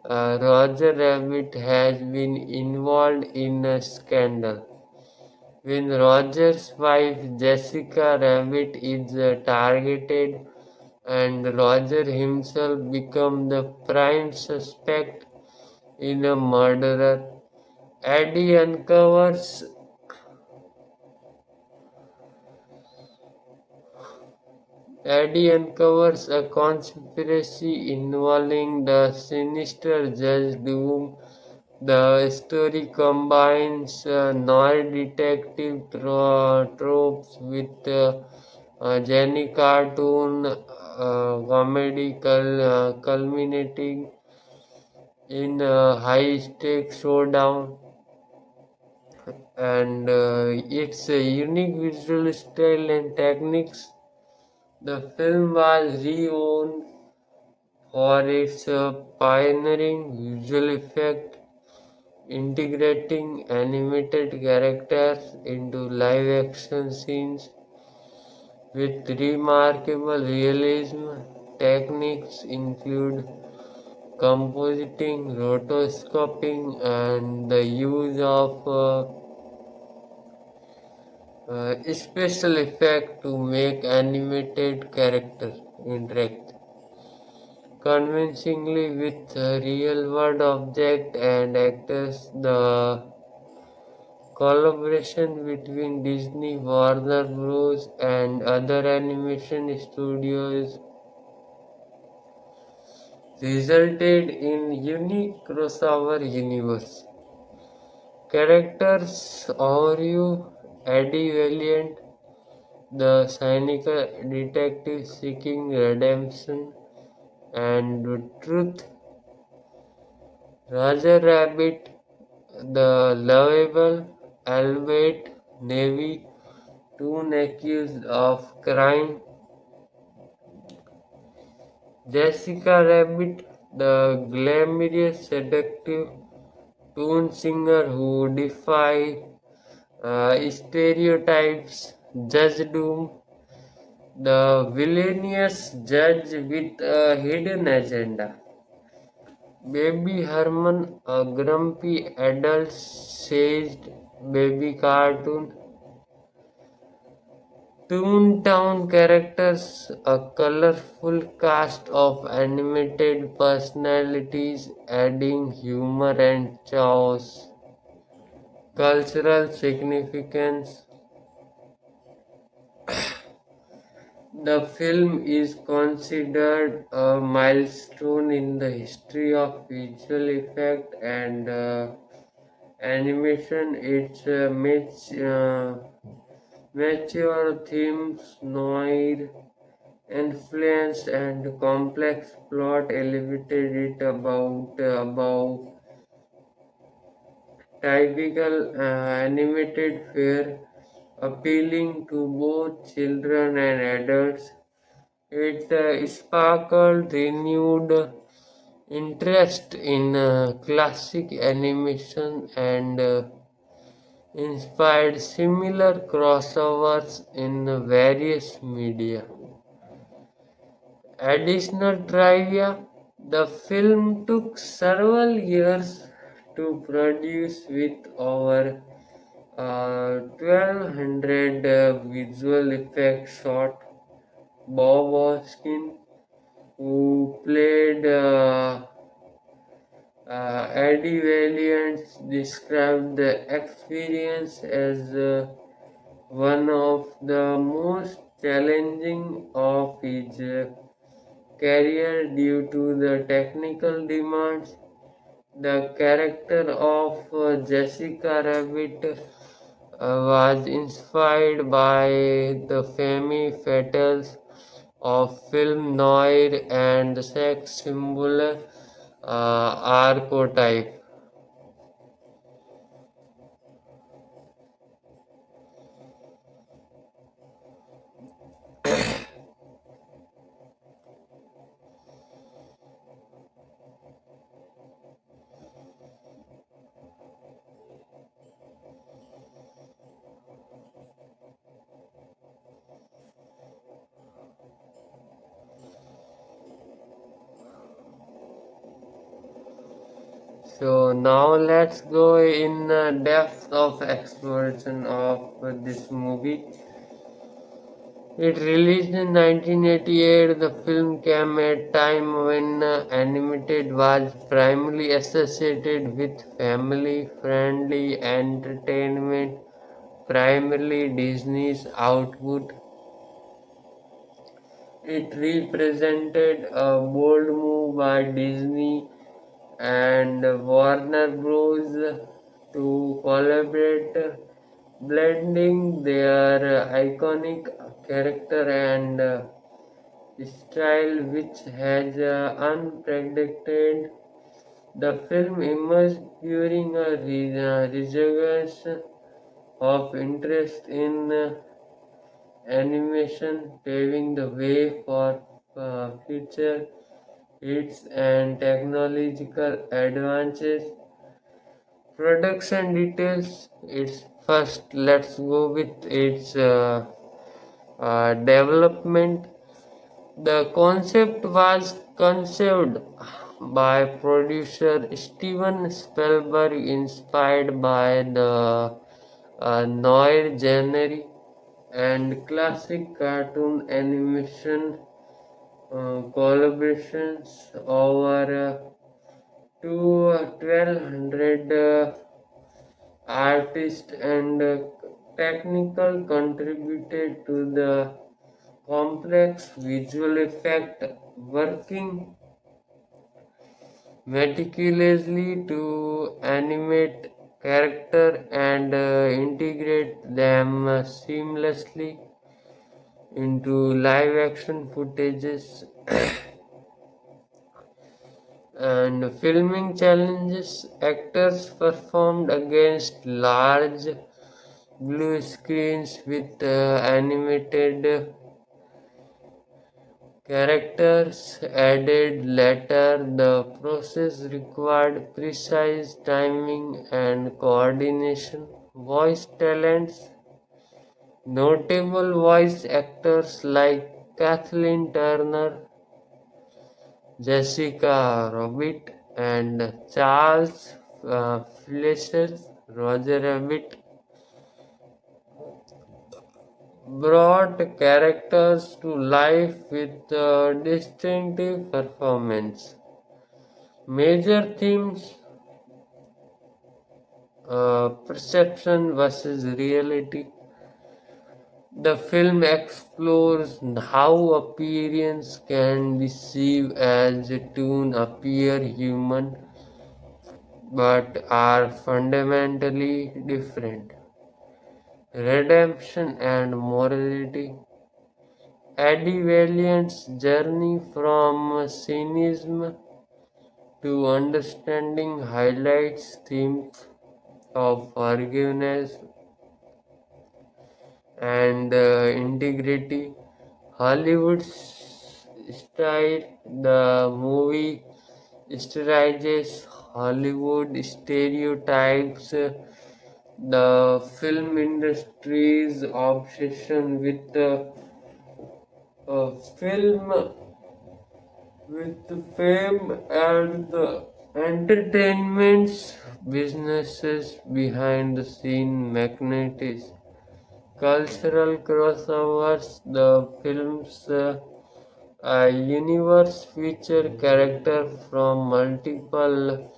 Roger Rabbit has been involved in a scandal. When Roger's wife Jessica Rabbit is targeted and Roger himself becomes the prime suspect in a murder, Eddie uncovers a conspiracy involving the sinister Judge Doom The story combines noir detective tropes with Jenny cartoon comedy culminating in a high stakes showdown, and its unique visual style and techniques. The film was renowned for its pioneering visual effect, integrating animated characters into live action scenes with remarkable realism. Techniques include compositing, rotoscoping, and the use of special effect to make animated characters interact convincingly with real world objects and actors. The collaboration between Disney, Warner Bros. And other animation studios resulted in unique crossover universe. Characters overview: Eddie Valiant, the cynical detective seeking redemption and truth; Roger Rabbit, the lovable albeit navy toon accused of crime; Jessica Rabbit, the glamorous seductive toon singer who defies stereotypes; Judge Doom, the villainous judge with a hidden agenda; Baby Herman, a grumpy adult-sized baby cartoon; Toontown characters, a colorful cast of animated personalities adding humor and chaos. Cultural significance: the film is considered a milestone in the history of visual effect and animation. Its mature themes, noir influence, and complex plot elevated it above typical animated fare, appealing to both children and adults. It sparkled renewed interest in classic animation and inspired similar crossovers in various media. Additional trivia: the film took several years to produce with over 1200 visual effects shot. Bob Hoskin, who played Eddie Valiant, described the experience as one of the most challenging of his career due to the technical demands. The character of Jessica Rabbit was inspired by the femme fatales of film noir and the sex symbol archetype. So now let's go in depth of exploration of this movie. It released in 1988. The film came at a time when animated was primarily associated with family-friendly entertainment, primarily Disney's output. It represented a bold move by Disney and Warner Bros. To collaborate, blending their iconic character and style, which has unpredicted. The film emerged during a resurgence of interest in animation, paving the way for future hits and technological advances. Production details. Its first. Let's go with its development. The concept was conceived by producer Steven Spielberg, inspired by the noir genre and classic cartoon animation collaborations over to 1200 artists and technical contributed to the complex visual effect, working meticulously to animate character and integrate them seamlessly into live action footages and filming challenges. Actors performed against large blue screens with animated characters added later. The process required precise timing and coordination. Voice talents. Notable voice actors like Kathleen Turner, Jessica Rabbit, and Charles Fleischer, Roger Rabbit, brought characters to life with distinctive performance. Major themes: perception versus reality. The film explores how appearance can deceive as to appear human but are fundamentally different. Redemption and morality. Eddie Valiant's journey from cynism to understanding highlights themes of forgiveness and integrity. Hollywood style. The movie sterilizes Hollywood stereotypes. The film industry's obsession film with fame and the entertainment's businesses behind the scene magnetes. Cultural crossovers. The film's universe feature characters from multiple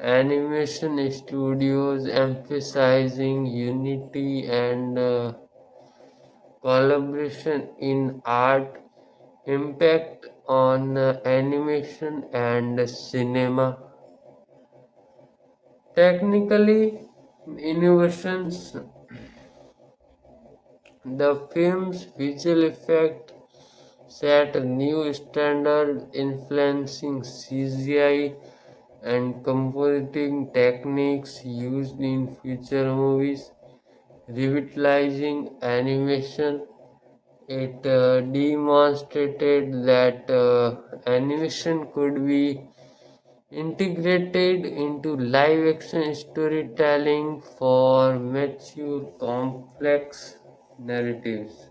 animation studios, emphasizing unity and collaboration in art. Impact on animation and cinema. Technically, innovations. The film's visual effect set a new standard, influencing CGI and compositing techniques used in future movies. Revitalizing animation. It demonstrated that animation could be integrated into live action storytelling for mature, complex narratives.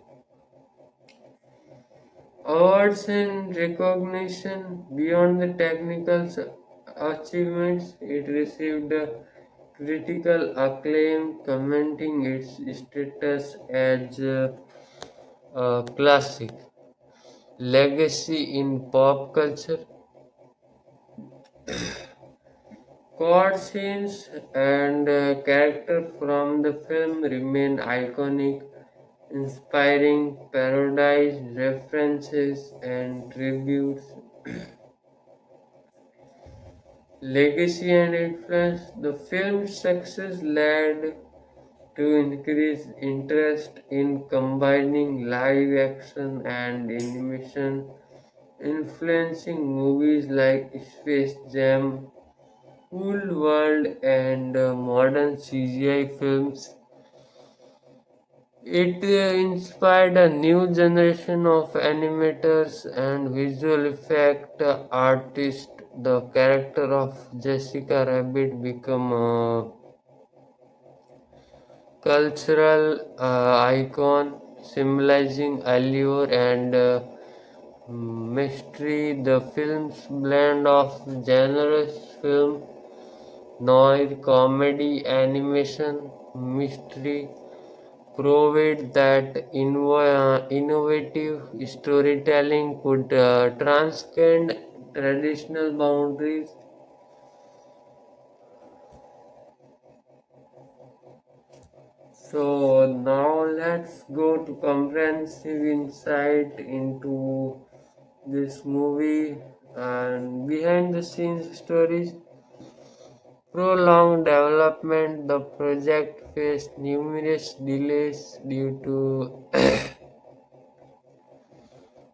Awards and recognition. Beyond the technical achievements, it received critical acclaim, commenting its status as a classic legacy in pop culture. Chord scenes and characters from the film remain iconic, inspiring parodies, references, and tributes. legacy and influence. The film's success led to increased interest in combining live action and animation, influencing movies like Space Jam, Cool World, and modern CGI films. It inspired a new generation of animators and visual effect artists. The character of Jessica Rabbit became a cultural icon symbolizing allure and mystery. The film's blend of genres film, noir, comedy, animation, mystery proved that innovative storytelling could transcend traditional boundaries. So now let's go to comprehensive insight into this movie and behind the scenes stories. Prolonged development, the project faced numerous delays due to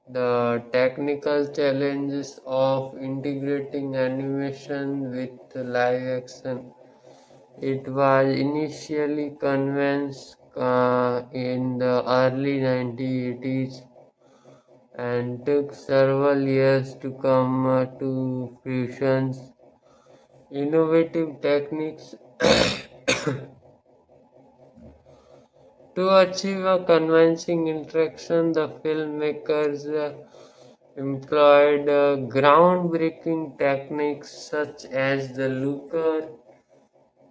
the technical challenges of integrating animation with live action. It was initially conceived in the early 1980s and took several years to come to fruition. Innovative techniques to achieve a convincing interaction, the filmmakers employed groundbreaking techniques such as the looker,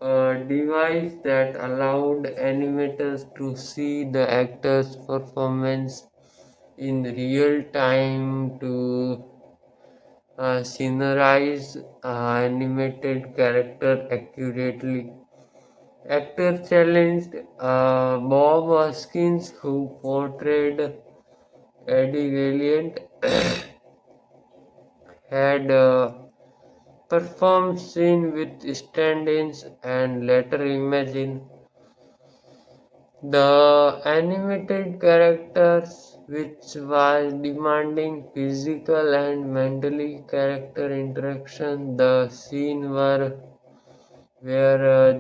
a device that allowed animators to see the actor's performance in real time to synchronize animated character accurately. Actor challenged Bob Hoskins, who portrayed Eddie Valiant, had performed scenes with stand-ins and later imagined the animated characters, which was demanding physical and mentally character interaction. The scene where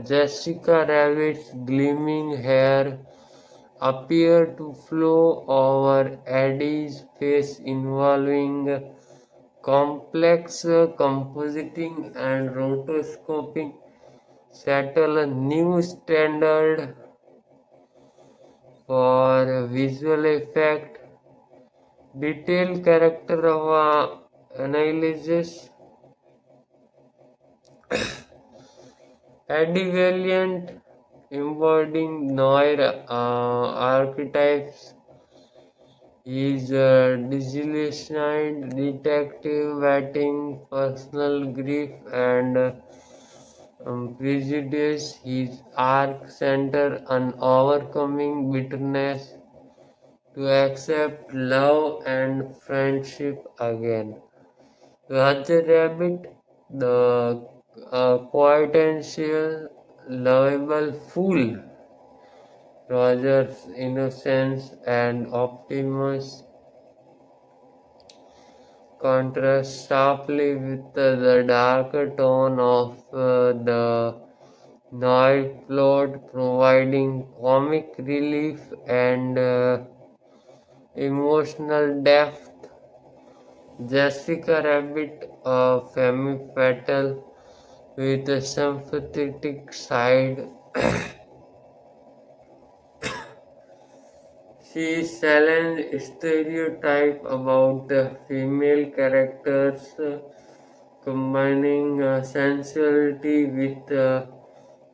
Jessica Rabbit's gleaming hair appeared to flow over Eddie's face, involving complex compositing and rotoscoping, set a new standard for visual effect. Detailed character of analysis. Eddie Valiant embodying noir archetypes. He is a disillusioned detective battling personal grief and prejudice. His arc centers on overcoming bitterness to accept love and friendship again. Roger Rabbit, the quintessential lovable fool. Roger's innocence and optimism contrast sharply with the darker tone of the noir plot, providing comic relief and emotional depth. Jessica Rabbit, a femme fatale with a sympathetic side, she challenged stereotype about the female characters, combining sensuality with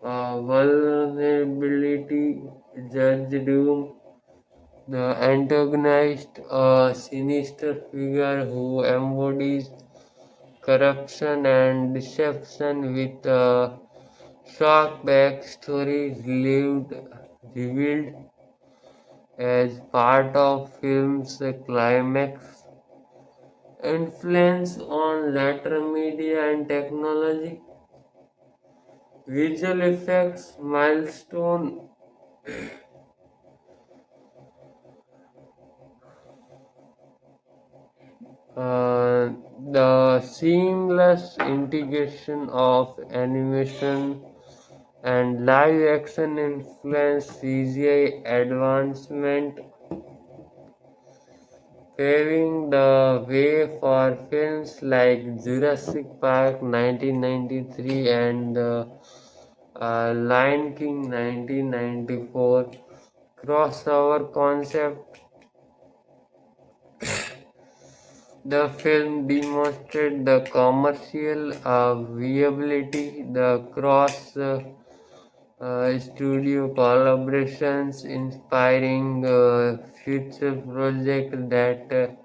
vulnerability. Judge Doom, the antagonist, a sinister figure who embodies corruption and deception with a sharp backstory revealed as part of film's climax. influence on later media and technology, visual effects milestone, uh, the seamless integration of animation and live action influence CGI advancement, paving the way for films like Jurassic Park 1993 and Lion King 1994. Crossover concept. The film demonstrated the commercial viability, the cross studio collaborations, inspiring future projects that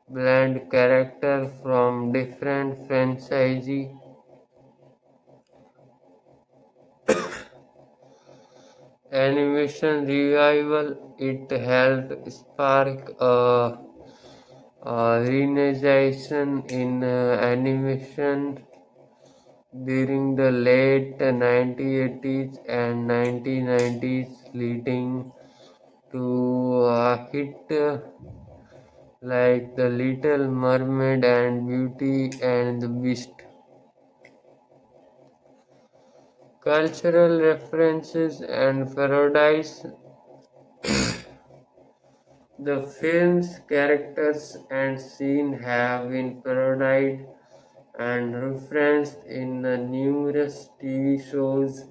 blend characters from different franchises. Animation revival, it helped spark a renaissance in animation during the late 1980s and 1990s, leading to hit like The Little Mermaid and Beauty and the Beast. Cultural references and parodies. The film's characters and scenes have been parodied and referenced in numerous TV shows,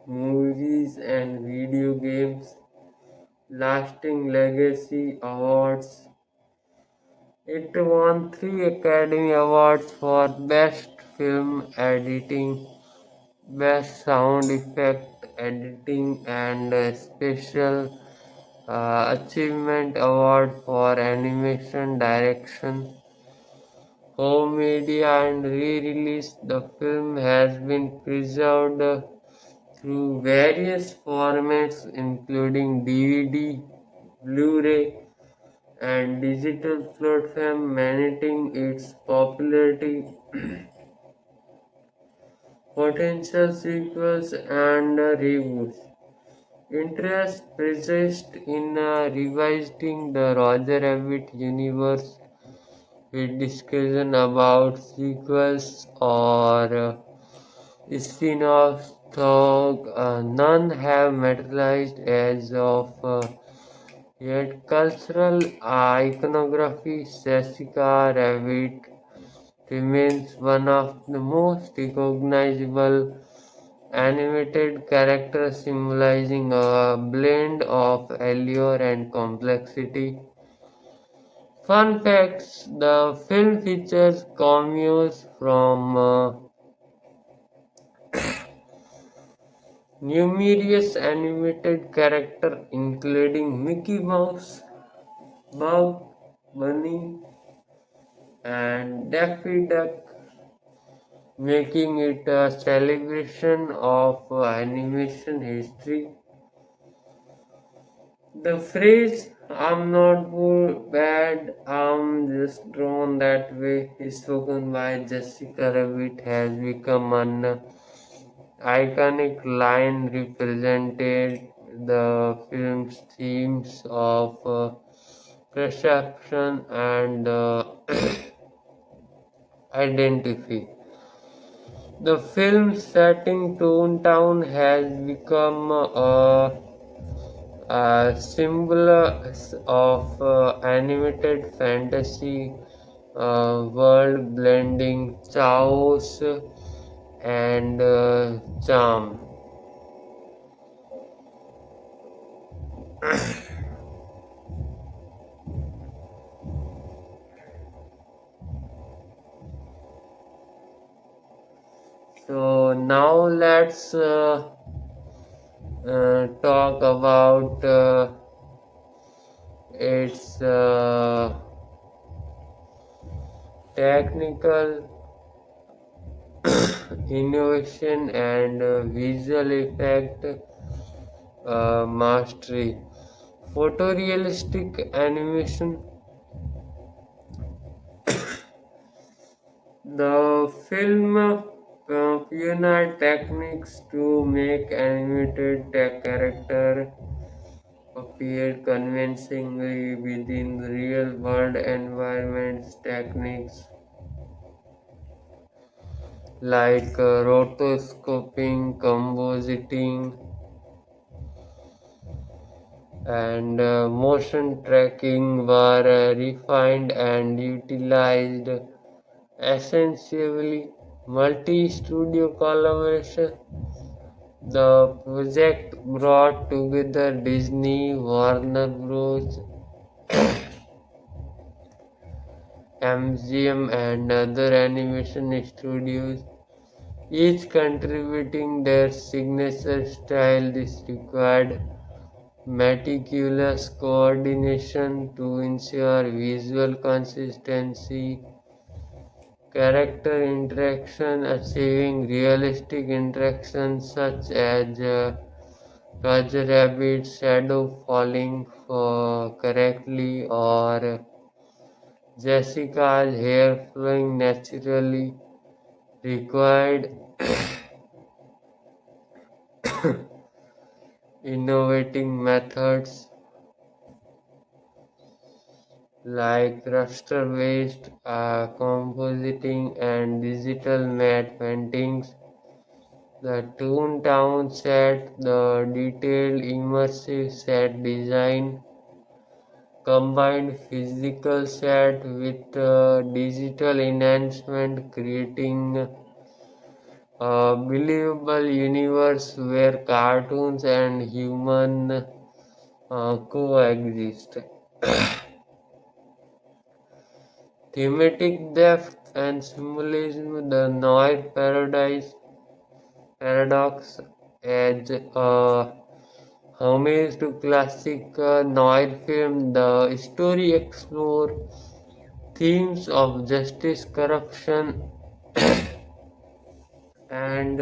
movies, and video games. Lasting Legacy Awards. It won 3 Academy Awards for Best Film Editing, Best Sound Effect Editing, and Special Achievement Award for Animation Direction. Home media and re-release. The film has been preserved through various formats including DVD, Blu-ray, and digital platform, maintaining its popularity. Potential sequels and reboots. Interest persists in revisiting the Roger Rabbit universe with discussion about sequels or spin-offs, though none have materialized as of yet. Cultural iconography. Jessica Rabbit remains one of the most recognizable animated characters, symbolizing a blend of allure and complexity. Fun facts. The film features cameos from numerous animated characters including Mickey Mouse, Bug Bunny, and Daffy Duck, making it a celebration of animation history. The phrase "I'm not bad, I'm just drawn that way" is spoken by Jessica Rabbit has become an iconic line represented the film's themes of perception and identity. The film setting Toontown has become a symbol of animated fantasy world blending chaos and charm. So now let's talk about its technical innovation and visual effect mastery. Photorealistic animation. The film pioneered techniques to make animated character appear convincingly within real-world environments. Techniques like rotoscoping, compositing, and motion tracking were refined and utilized essentially multi-studio collaboration. The project brought together Disney, Warner Bros., MGM, and other animation studios, each contributing their signature style. This required meticulous coordination to ensure visual consistency, character interaction, achieving realistic interactions such as Roger Rabbit's shadow falling correctly or Jessica's hair flowing naturally required innovating methods like raster based compositing and digital matte paintings. The Toontown set, the detailed immersive set design, combined physical set with digital enhancement, creating a believable universe where cartoons and human coexist. Thematic depth and symbolism, the noir paradox as a homage to classic noir film. The story explores themes of justice, corruption, and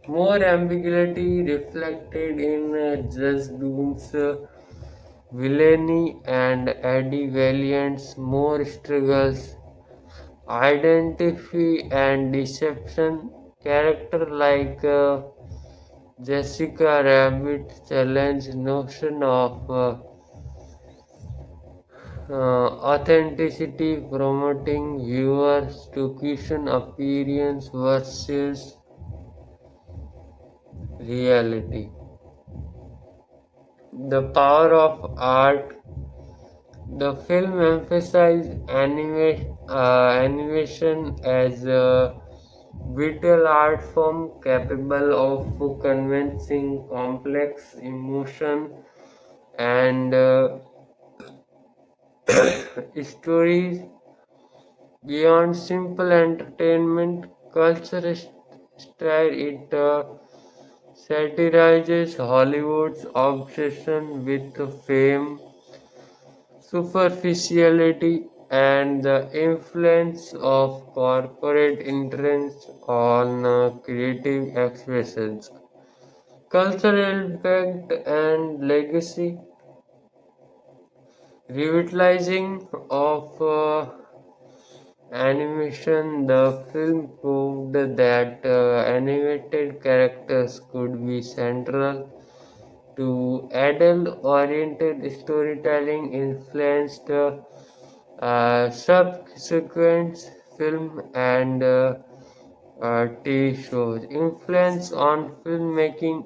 more ambiguity reflected in Judge Doom's villainy and Eddie Valiant's more struggles, identity and deception. Character like Jessica Rabbit challenge notion of authenticity, promoting viewers to question appearance versus reality. The power of art. The film emphasized animation as a vital art form capable of conveying complex emotion and stories beyond simple entertainment. Culture style it satirizes Hollywood's obsession with fame, superficiality, and the influence of corporate interests on creative expressions. Cultural impact and legacy. Revitalizing of animation, the film proved that animated characters could be central to adult-oriented storytelling, influenced subsequent film and TV shows. Influence on filmmaking.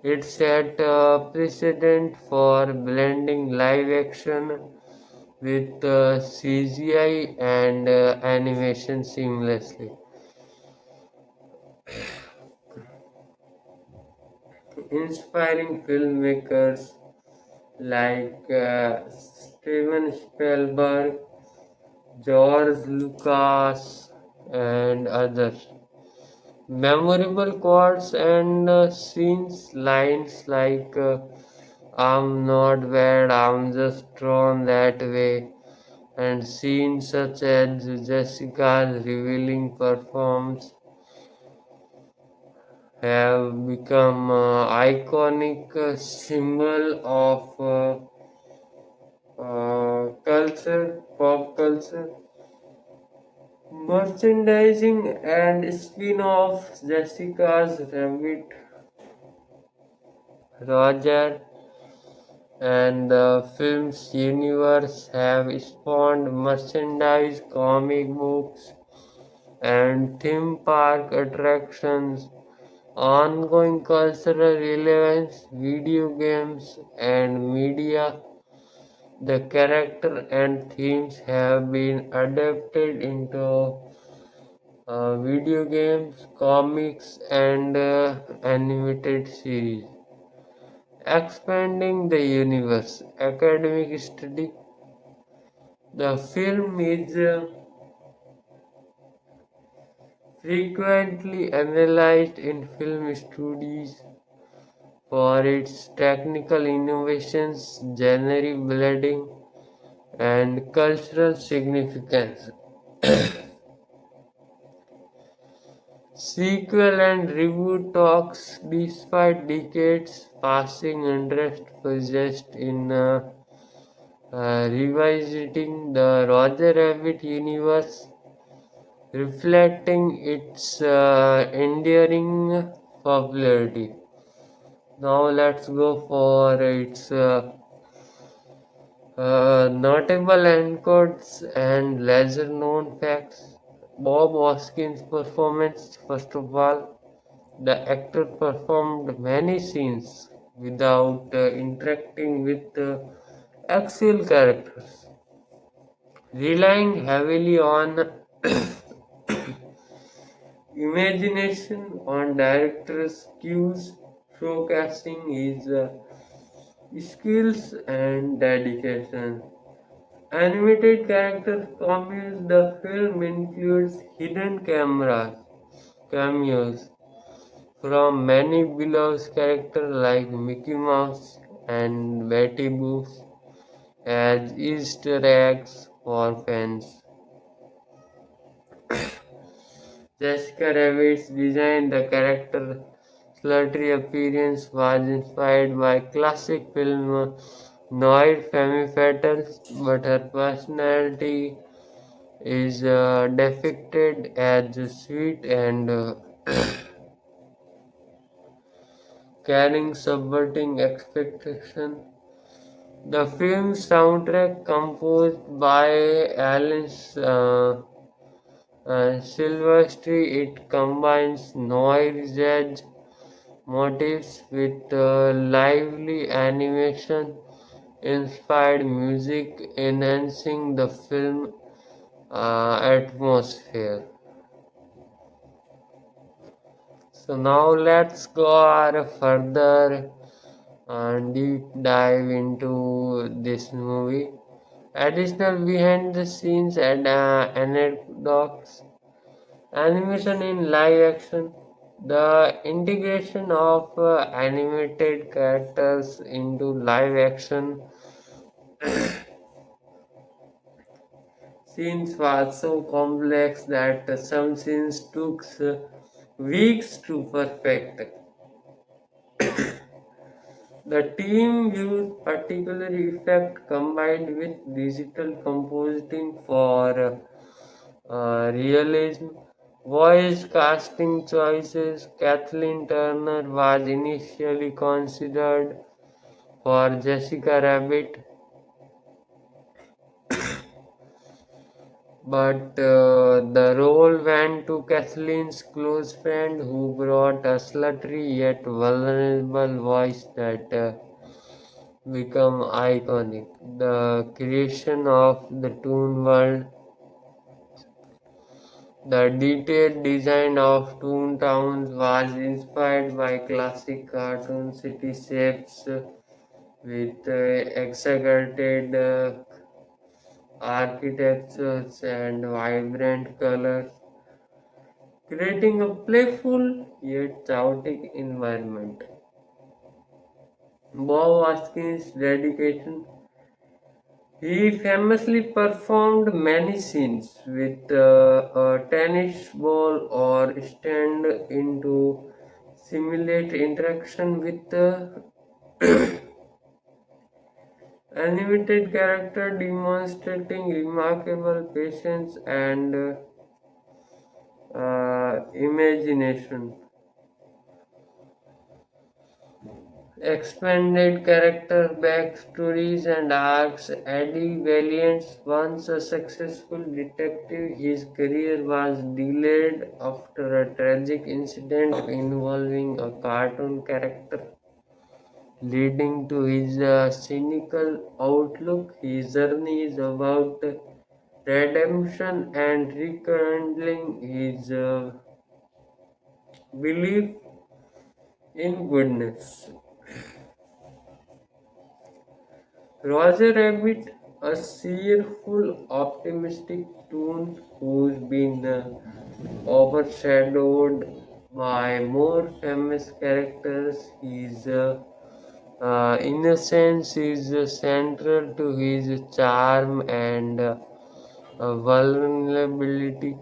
It set a precedent for blending live action with CGI and animation seamlessly, inspiring filmmakers like Steven Spielberg, George Lucas, and others. Memorable quotes and scenes, lines like I'm not bad, I'm just drawn that way, and scenes such as Jessica's revealing performance have become iconic symbol of pop culture. Merchandising and spin-offs Jessica's Rabbit, Roger, and the film's universe have spawned merchandise, comic books, and theme park attractions, ongoing cultural relevance, video games, and media. The character and themes have been adapted into video games, comics, and animated series, expanding the universe. Academic study. The film is frequently analyzed in film studies for its technical innovations, genre blending, and cultural significance. Sequel and reboot talks, despite decades passing, interest persists in revisiting the Roger Rabbit universe, reflecting its enduring popularity. Now let's go for its notable anecdotes and lesser known facts. Bob Hoskins' performance, first of all, the actor performed many scenes without interacting with actual characters, relying heavily on imagination on director's cues, showcasing his skills and dedication. Animated character cameos. The film includes hidden cameos from many beloved characters like Mickey Mouse and Betty Boop as Easter eggs for fans. Jessica Rabbit's design, the character slutty appearance was inspired by classic film noir femme fatales, but her personality is depicted as sweet and caring, subverting expectation. The film's soundtrack, composed by Alan Silvestri, it combines noir jazz motifs with lively animation inspired music, enhancing the film atmosphere. So now let's go further and deep dive into this movie. Additional behind the scenes and anecdotes, animation in live action, the integration of animated characters into live action scenes was so complex that some scenes took weeks to perfect. The team used particular effect combined with digital compositing for realism. Voice casting choices. Kathleen Turner was initially considered for Jessica Rabbit, but the role went to Kathleen's close friend who brought a slutty yet vulnerable voice that become iconic. The creation of the Toon World. The detailed design of Toon Towns was inspired by classic cartoon cityscapes with exaggerated architectures and vibrant colors, creating a playful yet chaotic environment. Bob Hoskins' dedication. He famously performed many scenes with a tennis ball or stand in to simulate interaction with the animated character, demonstrating remarkable patience and imagination. Expanded character backstories and arcs. Eddie Valiant, once a successful detective, his career was delayed after a tragic incident involving a cartoon character, leading to his cynical outlook. His journey is about redemption and rekindling his belief in goodness. Roger Rabbit, a cheerful, optimistic tune who's been overshadowed by more famous characters. His innocence is central to his charm and vulnerability.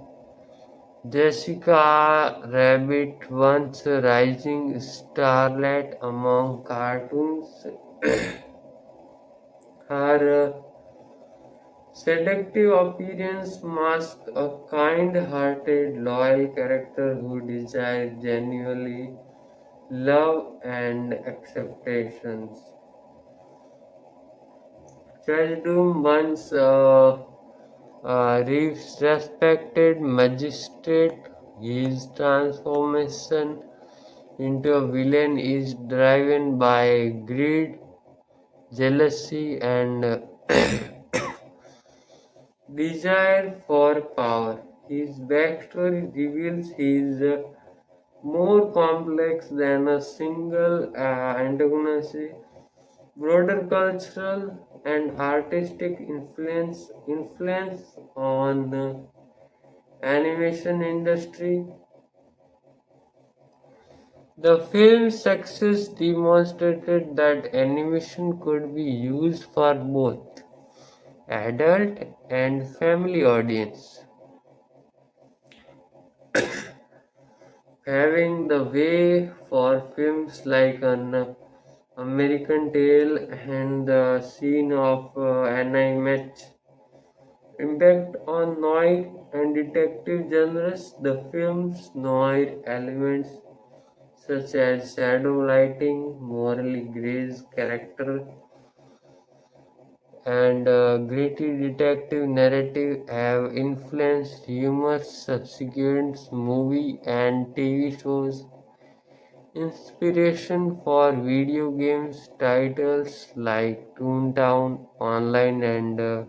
Jessica Rabbit, once a rising starlet among cartoons, her seductive appearance masks a kind-hearted, loyal character who desires genuinely love and acceptance. Childhood once Reeves' respected magistrate, his transformation into a villain is driven by greed, jealousy, and desire for power. His backstory reveals he is more complex than a single antagonist. Broader cultural and artistic influence on animation industry. The film's success demonstrated that animation could be used for both adult and family audience, paving the way for films like an American Tale and the Scene of Animate. Impact on noir and detective genres. The film's noir elements such as shadow lighting, morally gray character, and gritty detective narrative have influenced numerous subsequent movie and TV shows. Inspiration for video games titles like Toontown Online and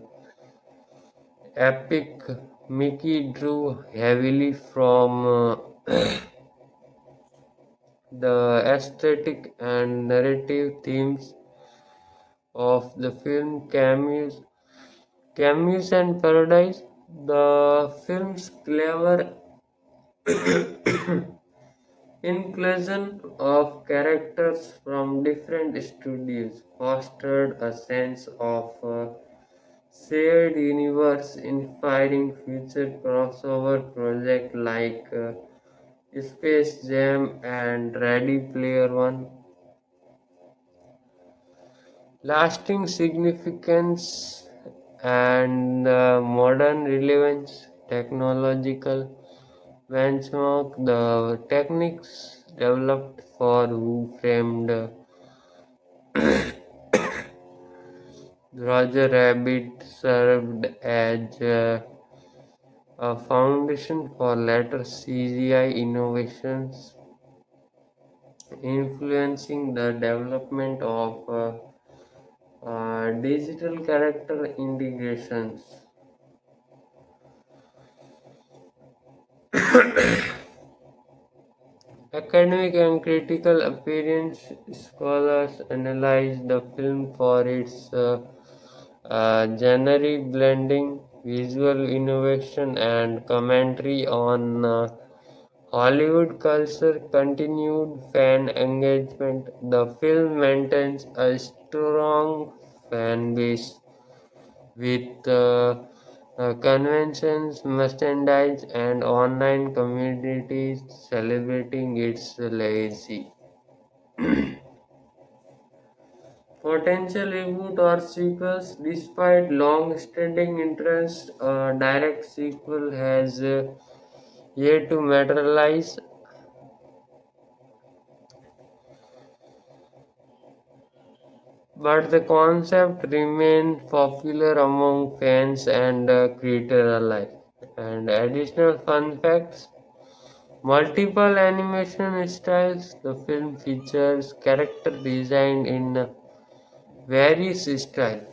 Epic Mickey drew heavily from the aesthetic and narrative themes of the film Camus and Paradise. The film's clever inclusion of characters from different studios fostered a sense of shared universe, inspiring future crossover projects like Space Jam and Ready Player One. Lasting significance and modern relevance, technological benchmark, the techniques developed for Who Framed Roger Rabbit served as a foundation for later CGI innovations, influencing the development of digital character integrations. Academic and critical appearance scholars analyze the film for its genre blending, visual innovation, and commentary on Hollywood culture. Continued fan engagement. The film maintains a strong fan base with conventions, merchandise, and online communities celebrating its legacy. Potential reboot or sequels, despite long-standing interest, a direct sequel has yet to materialize, but the concept remained popular among fans and creators alike. And additional fun facts: multiple animation styles. The film features character designed in various styles,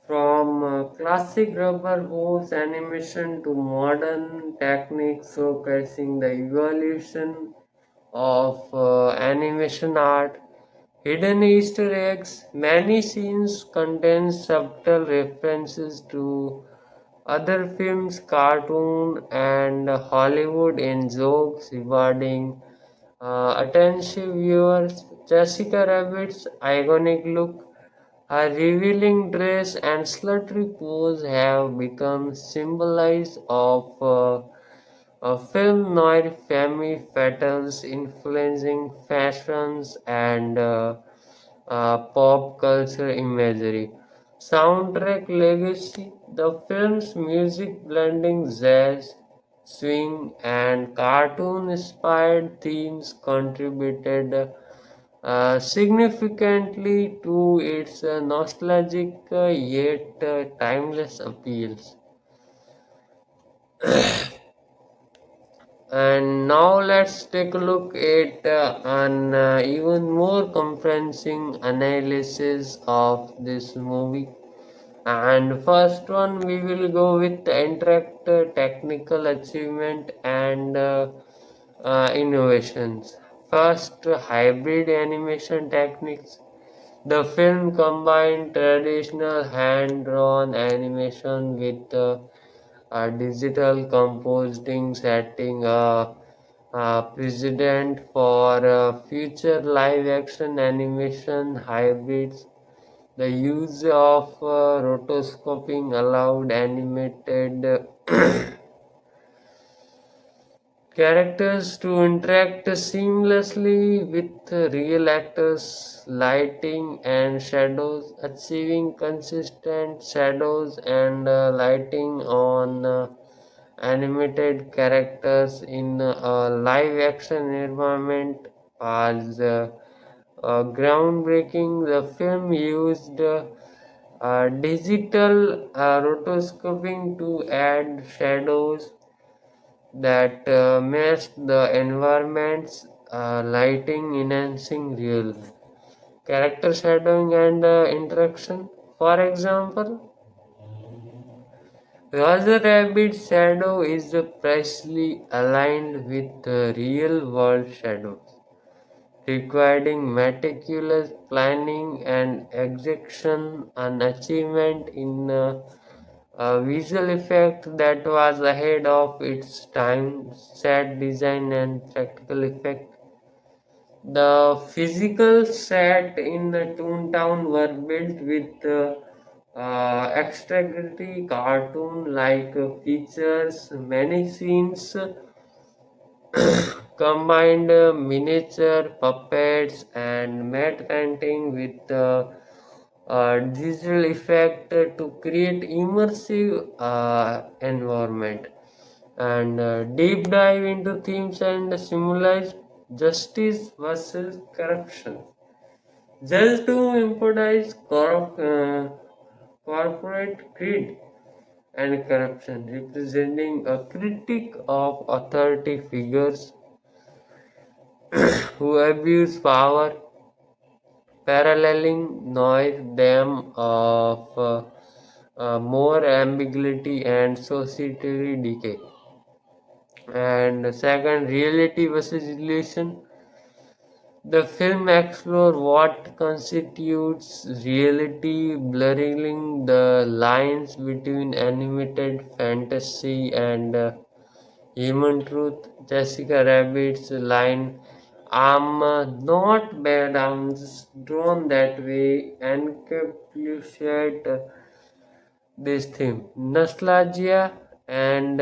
from classic rubber hose animation to modern techniques showcasing the evolution of animation art. Hidden Easter eggs. Many scenes contain subtle references to other films, cartoon, and Hollywood in jokes rewarding attentive viewers. Jessica Rabbit's iconic look, her revealing dress, and slutty pose have become symbols of film noir femme fatales influencing fashions and pop culture imagery. Soundtrack legacy. The film's music blending jazz, swing, and cartoon inspired themes contributed significantly to its nostalgic yet timeless appeals. And now let's take a look at an even more comprehensive analysis of this movie. And first one, we will go with the interact technical achievement and innovations. First, hybrid animation techniques. The film combined traditional hand-drawn animation with digital compositing, setting a precedent for future live-action animation hybrids. The use of rotoscoping allowed animated characters to interact seamlessly with real actors, lighting and shadows, achieving consistent shadows and lighting on animated characters in a live action environment was groundbreaking. The film used digital rotoscoping to add shadows that matched the environment's lighting, enhancing real character shadowing and interaction. For example, Roger Rabbit's shadow is precisely aligned with real world shadows, requiring meticulous planning and execution, an achievement in a visual effect that was ahead of its time. Set design and practical effect. The physical set in the Toontown were built with extremely cartoon-like features. Many scenes combined miniature puppets and matte painting with digital effect to create immersive environment. And deep dive into themes and symbolize justice versus corruption. Just to emphasize corporate greed and corruption, representing a critic of authority figures who abuse power, paralleling noise them of more ambiguity and societary decay. And second, reality versus illusion. The film explores what constitutes reality, blurring the lines between animated fantasy and human truth. Jessica Rabbit's line, "I'm not bad, I'm just drawn that way," encapsulate this theme. Nostalgia and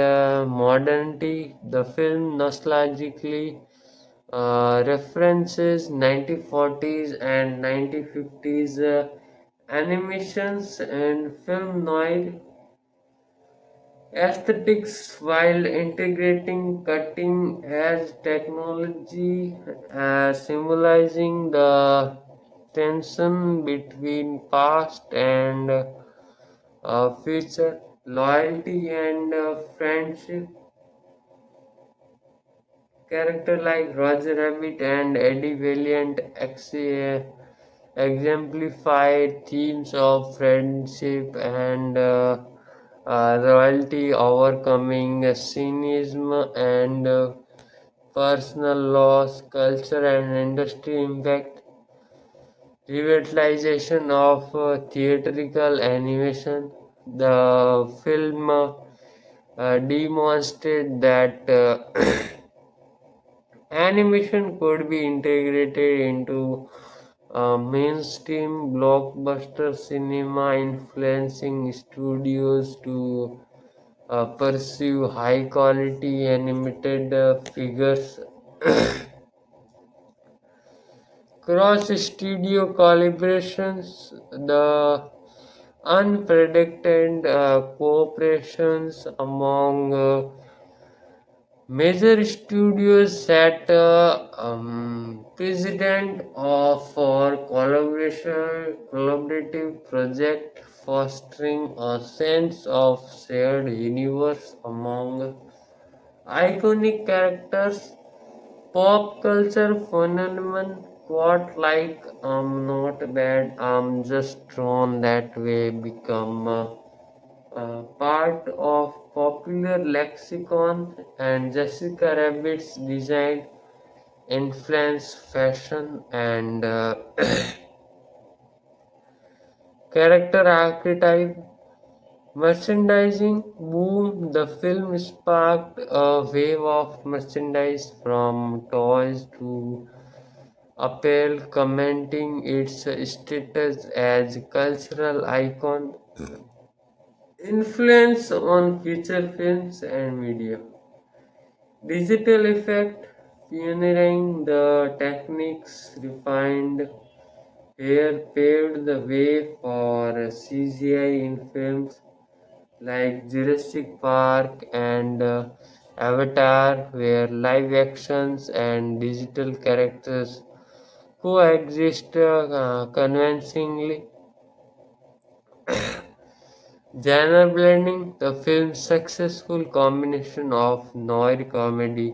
modernity. The film nostalgically references 1940s and 1950s animations and film noir aesthetics while integrating cutting edge technology, symbolizing the tension between past and future, loyalty and friendship. Characters like Roger Rabbit and Eddie Valiant exemplify themes of friendship and loyalty, overcoming cynicism and personal loss, culture and industry impact, revitalization of theatrical animation. The film demonstrated that animation could be integrated into mainstream blockbuster cinema, influencing studios to pursue high quality animated figures. Cross studio collaborations, the unpredicted cooperations among major studios set precedent of for collaborative project, fostering a sense of shared universe among iconic characters. Pop culture phenomenon quote like I'm not bad, I'm just drawn that way become part of popular lexicon, and Jessica Rabbit's design influence fashion and character archetype. Merchandising boom. The film sparked a wave of merchandise from toys to apparel, commenting its status as cultural icon. Influence on future films and media. Digital effect, pioneering the techniques refined here paved the way for CGI in films like Jurassic Park and Avatar, where live actions and digital characters coexist convincingly. Genre blending, the film's successful combination of noir comedy,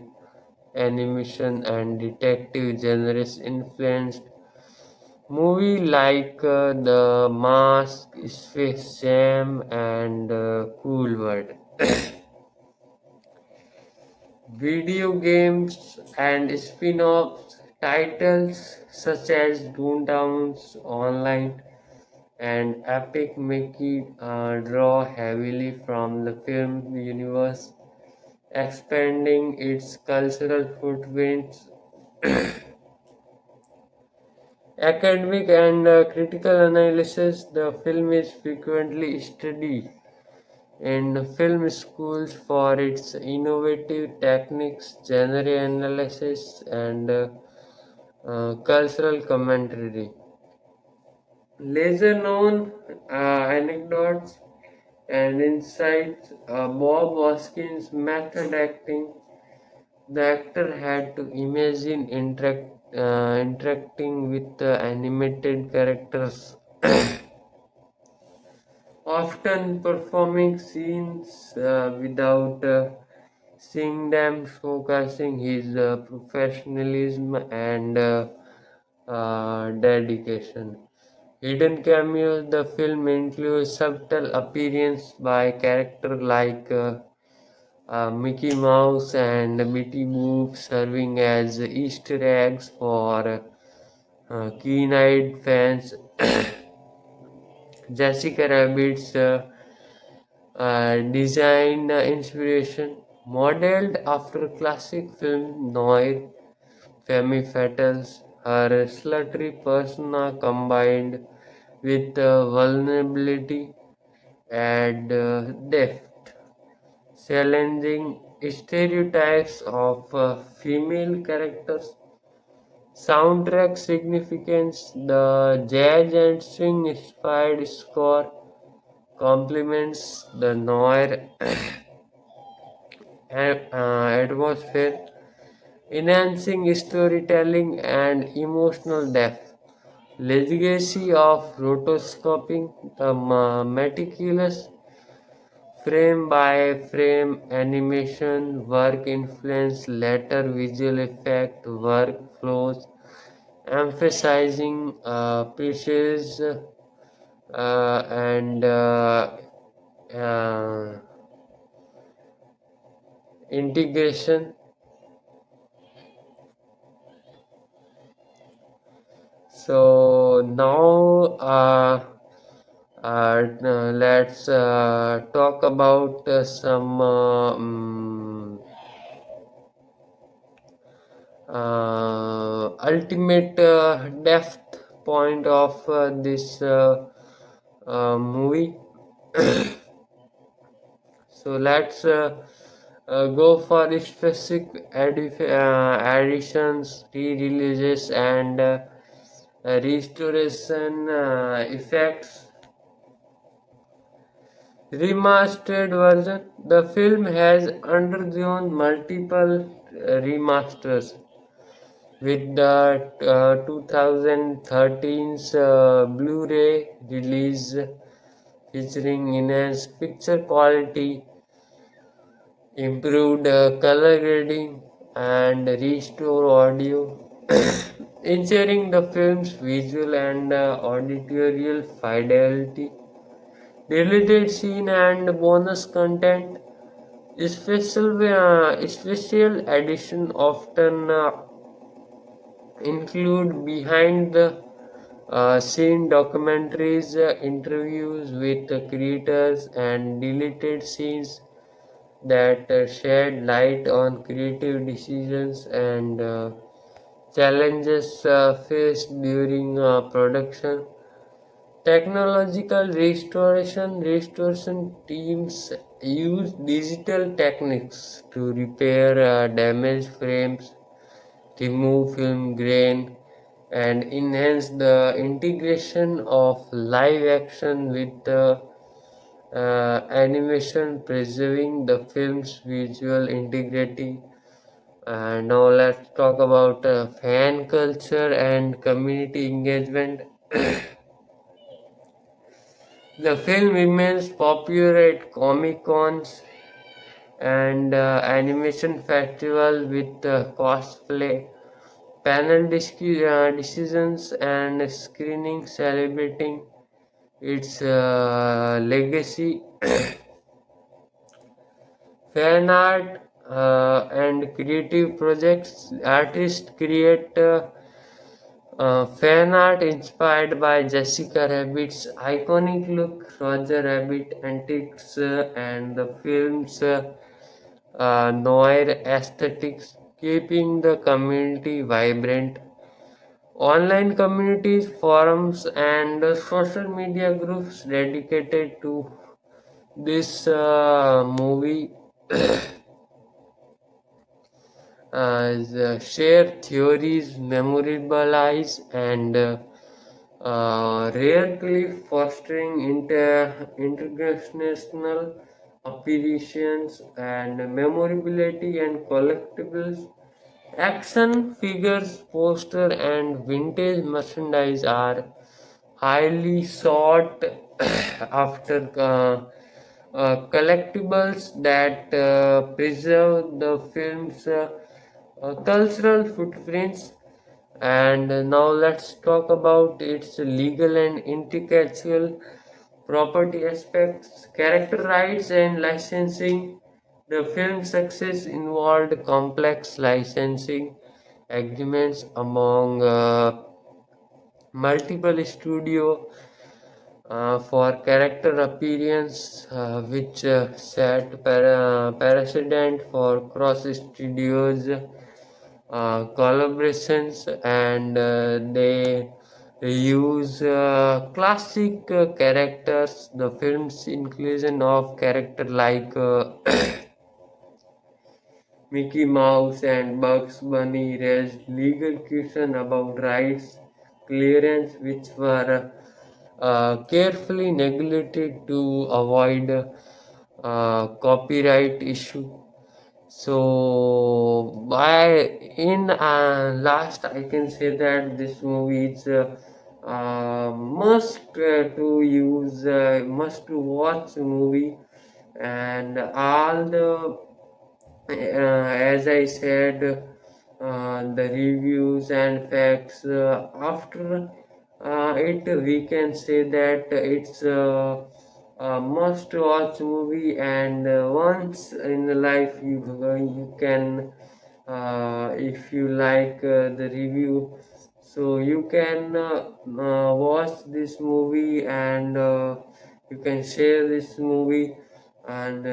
animation, and detective genres influenced movies like The Mask, Space Jam, and Cool World. Video games and spin-off titles such as Doontowns Online and Epic make it draw heavily from the film universe, expanding its cultural footprint. Academic and critical analysis, the film is frequently studied in film schools for its innovative techniques, genre analysis, and cultural commentary. Lesser known anecdotes and insights, Bob Hoskins' method acting. The actor had to imagine interacting with the animated characters, often performing scenes without seeing them, showcasing his professionalism and dedication. Hidden cameos, the film includes subtle appearances by characters like Mickey Mouse and Betty Boop, serving as Easter eggs for keen-eyed fans. Jessica Rabbit's design inspiration, modeled after classic film noir femme fatales, her slutty persona combined with vulnerability and depth, challenging stereotypes of female characters. Soundtrack significance: the jazz and swing inspired score complements the noir atmosphere, enhancing storytelling and emotional depth. Legacy of rotoscoping: the meticulous frame by frame animation work influenced later visual effect workflows, emphasizing precision and uh, integration. So now let's talk about some ultimate depth point of this movie. So let's go for specific additions, re-releases, and restoration effects. Remastered version: the film has undergone multiple remasters, with the 2013's Blu-ray release featuring enhanced picture quality, improved color grading, and restored audio, ensuring the film's visual and auditorial fidelity. Deleted scene and bonus content. Special edition often include behind the scene documentaries, interviews with the creators, and deleted scenes that shed light on creative decisions and challenges faced during production. Technological restoration teams use digital techniques to repair damaged frames, remove film grain, and enhance the integration of live action with the animation, preserving the film's visual integrity. And now let's talk about fan culture and community engagement. The film remains popular at Comic Cons and animation festival with cosplay, decisions, and screening celebrating its legacy. Fan art and creative projects: artists create fan art inspired by Jessica Rabbit's iconic look, Roger Rabbit antics, and the film's noir aesthetics, keeping the community vibrant. Online communities, forums, and social media groups dedicated to this movie share theories, memorialize, and rarely fostering international appreciations and memorability and collectibles. Action figures, poster, and vintage merchandise are highly sought after collectibles that preserve the film's cultural footprints. And now let's talk about its legal and intellectual property aspects, character rights, and licensing. The film's success involved complex licensing agreements among multiple studio for character appearance, which set precedent for cross studios collaborations, and they use classic characters. The film's inclusion of character like Mickey Mouse and Bugs Bunny raised legal questions about rights clearance, which were carefully neglected to avoid copyright issue. So, by in last, I can say that this movie is must to use, must to watch movie, and all the as I said, the reviews and facts. After it, we can say that it's a must-watch movie, and once in life you can, if you like the review, so you can watch this movie, and you can share this movie, and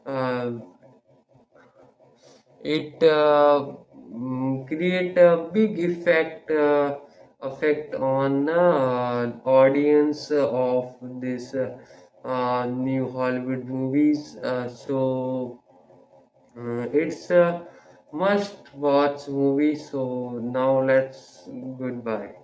uh, it create a big effect on audience of this new Hollywood movies. It's a must watch movie. So now let's goodbye.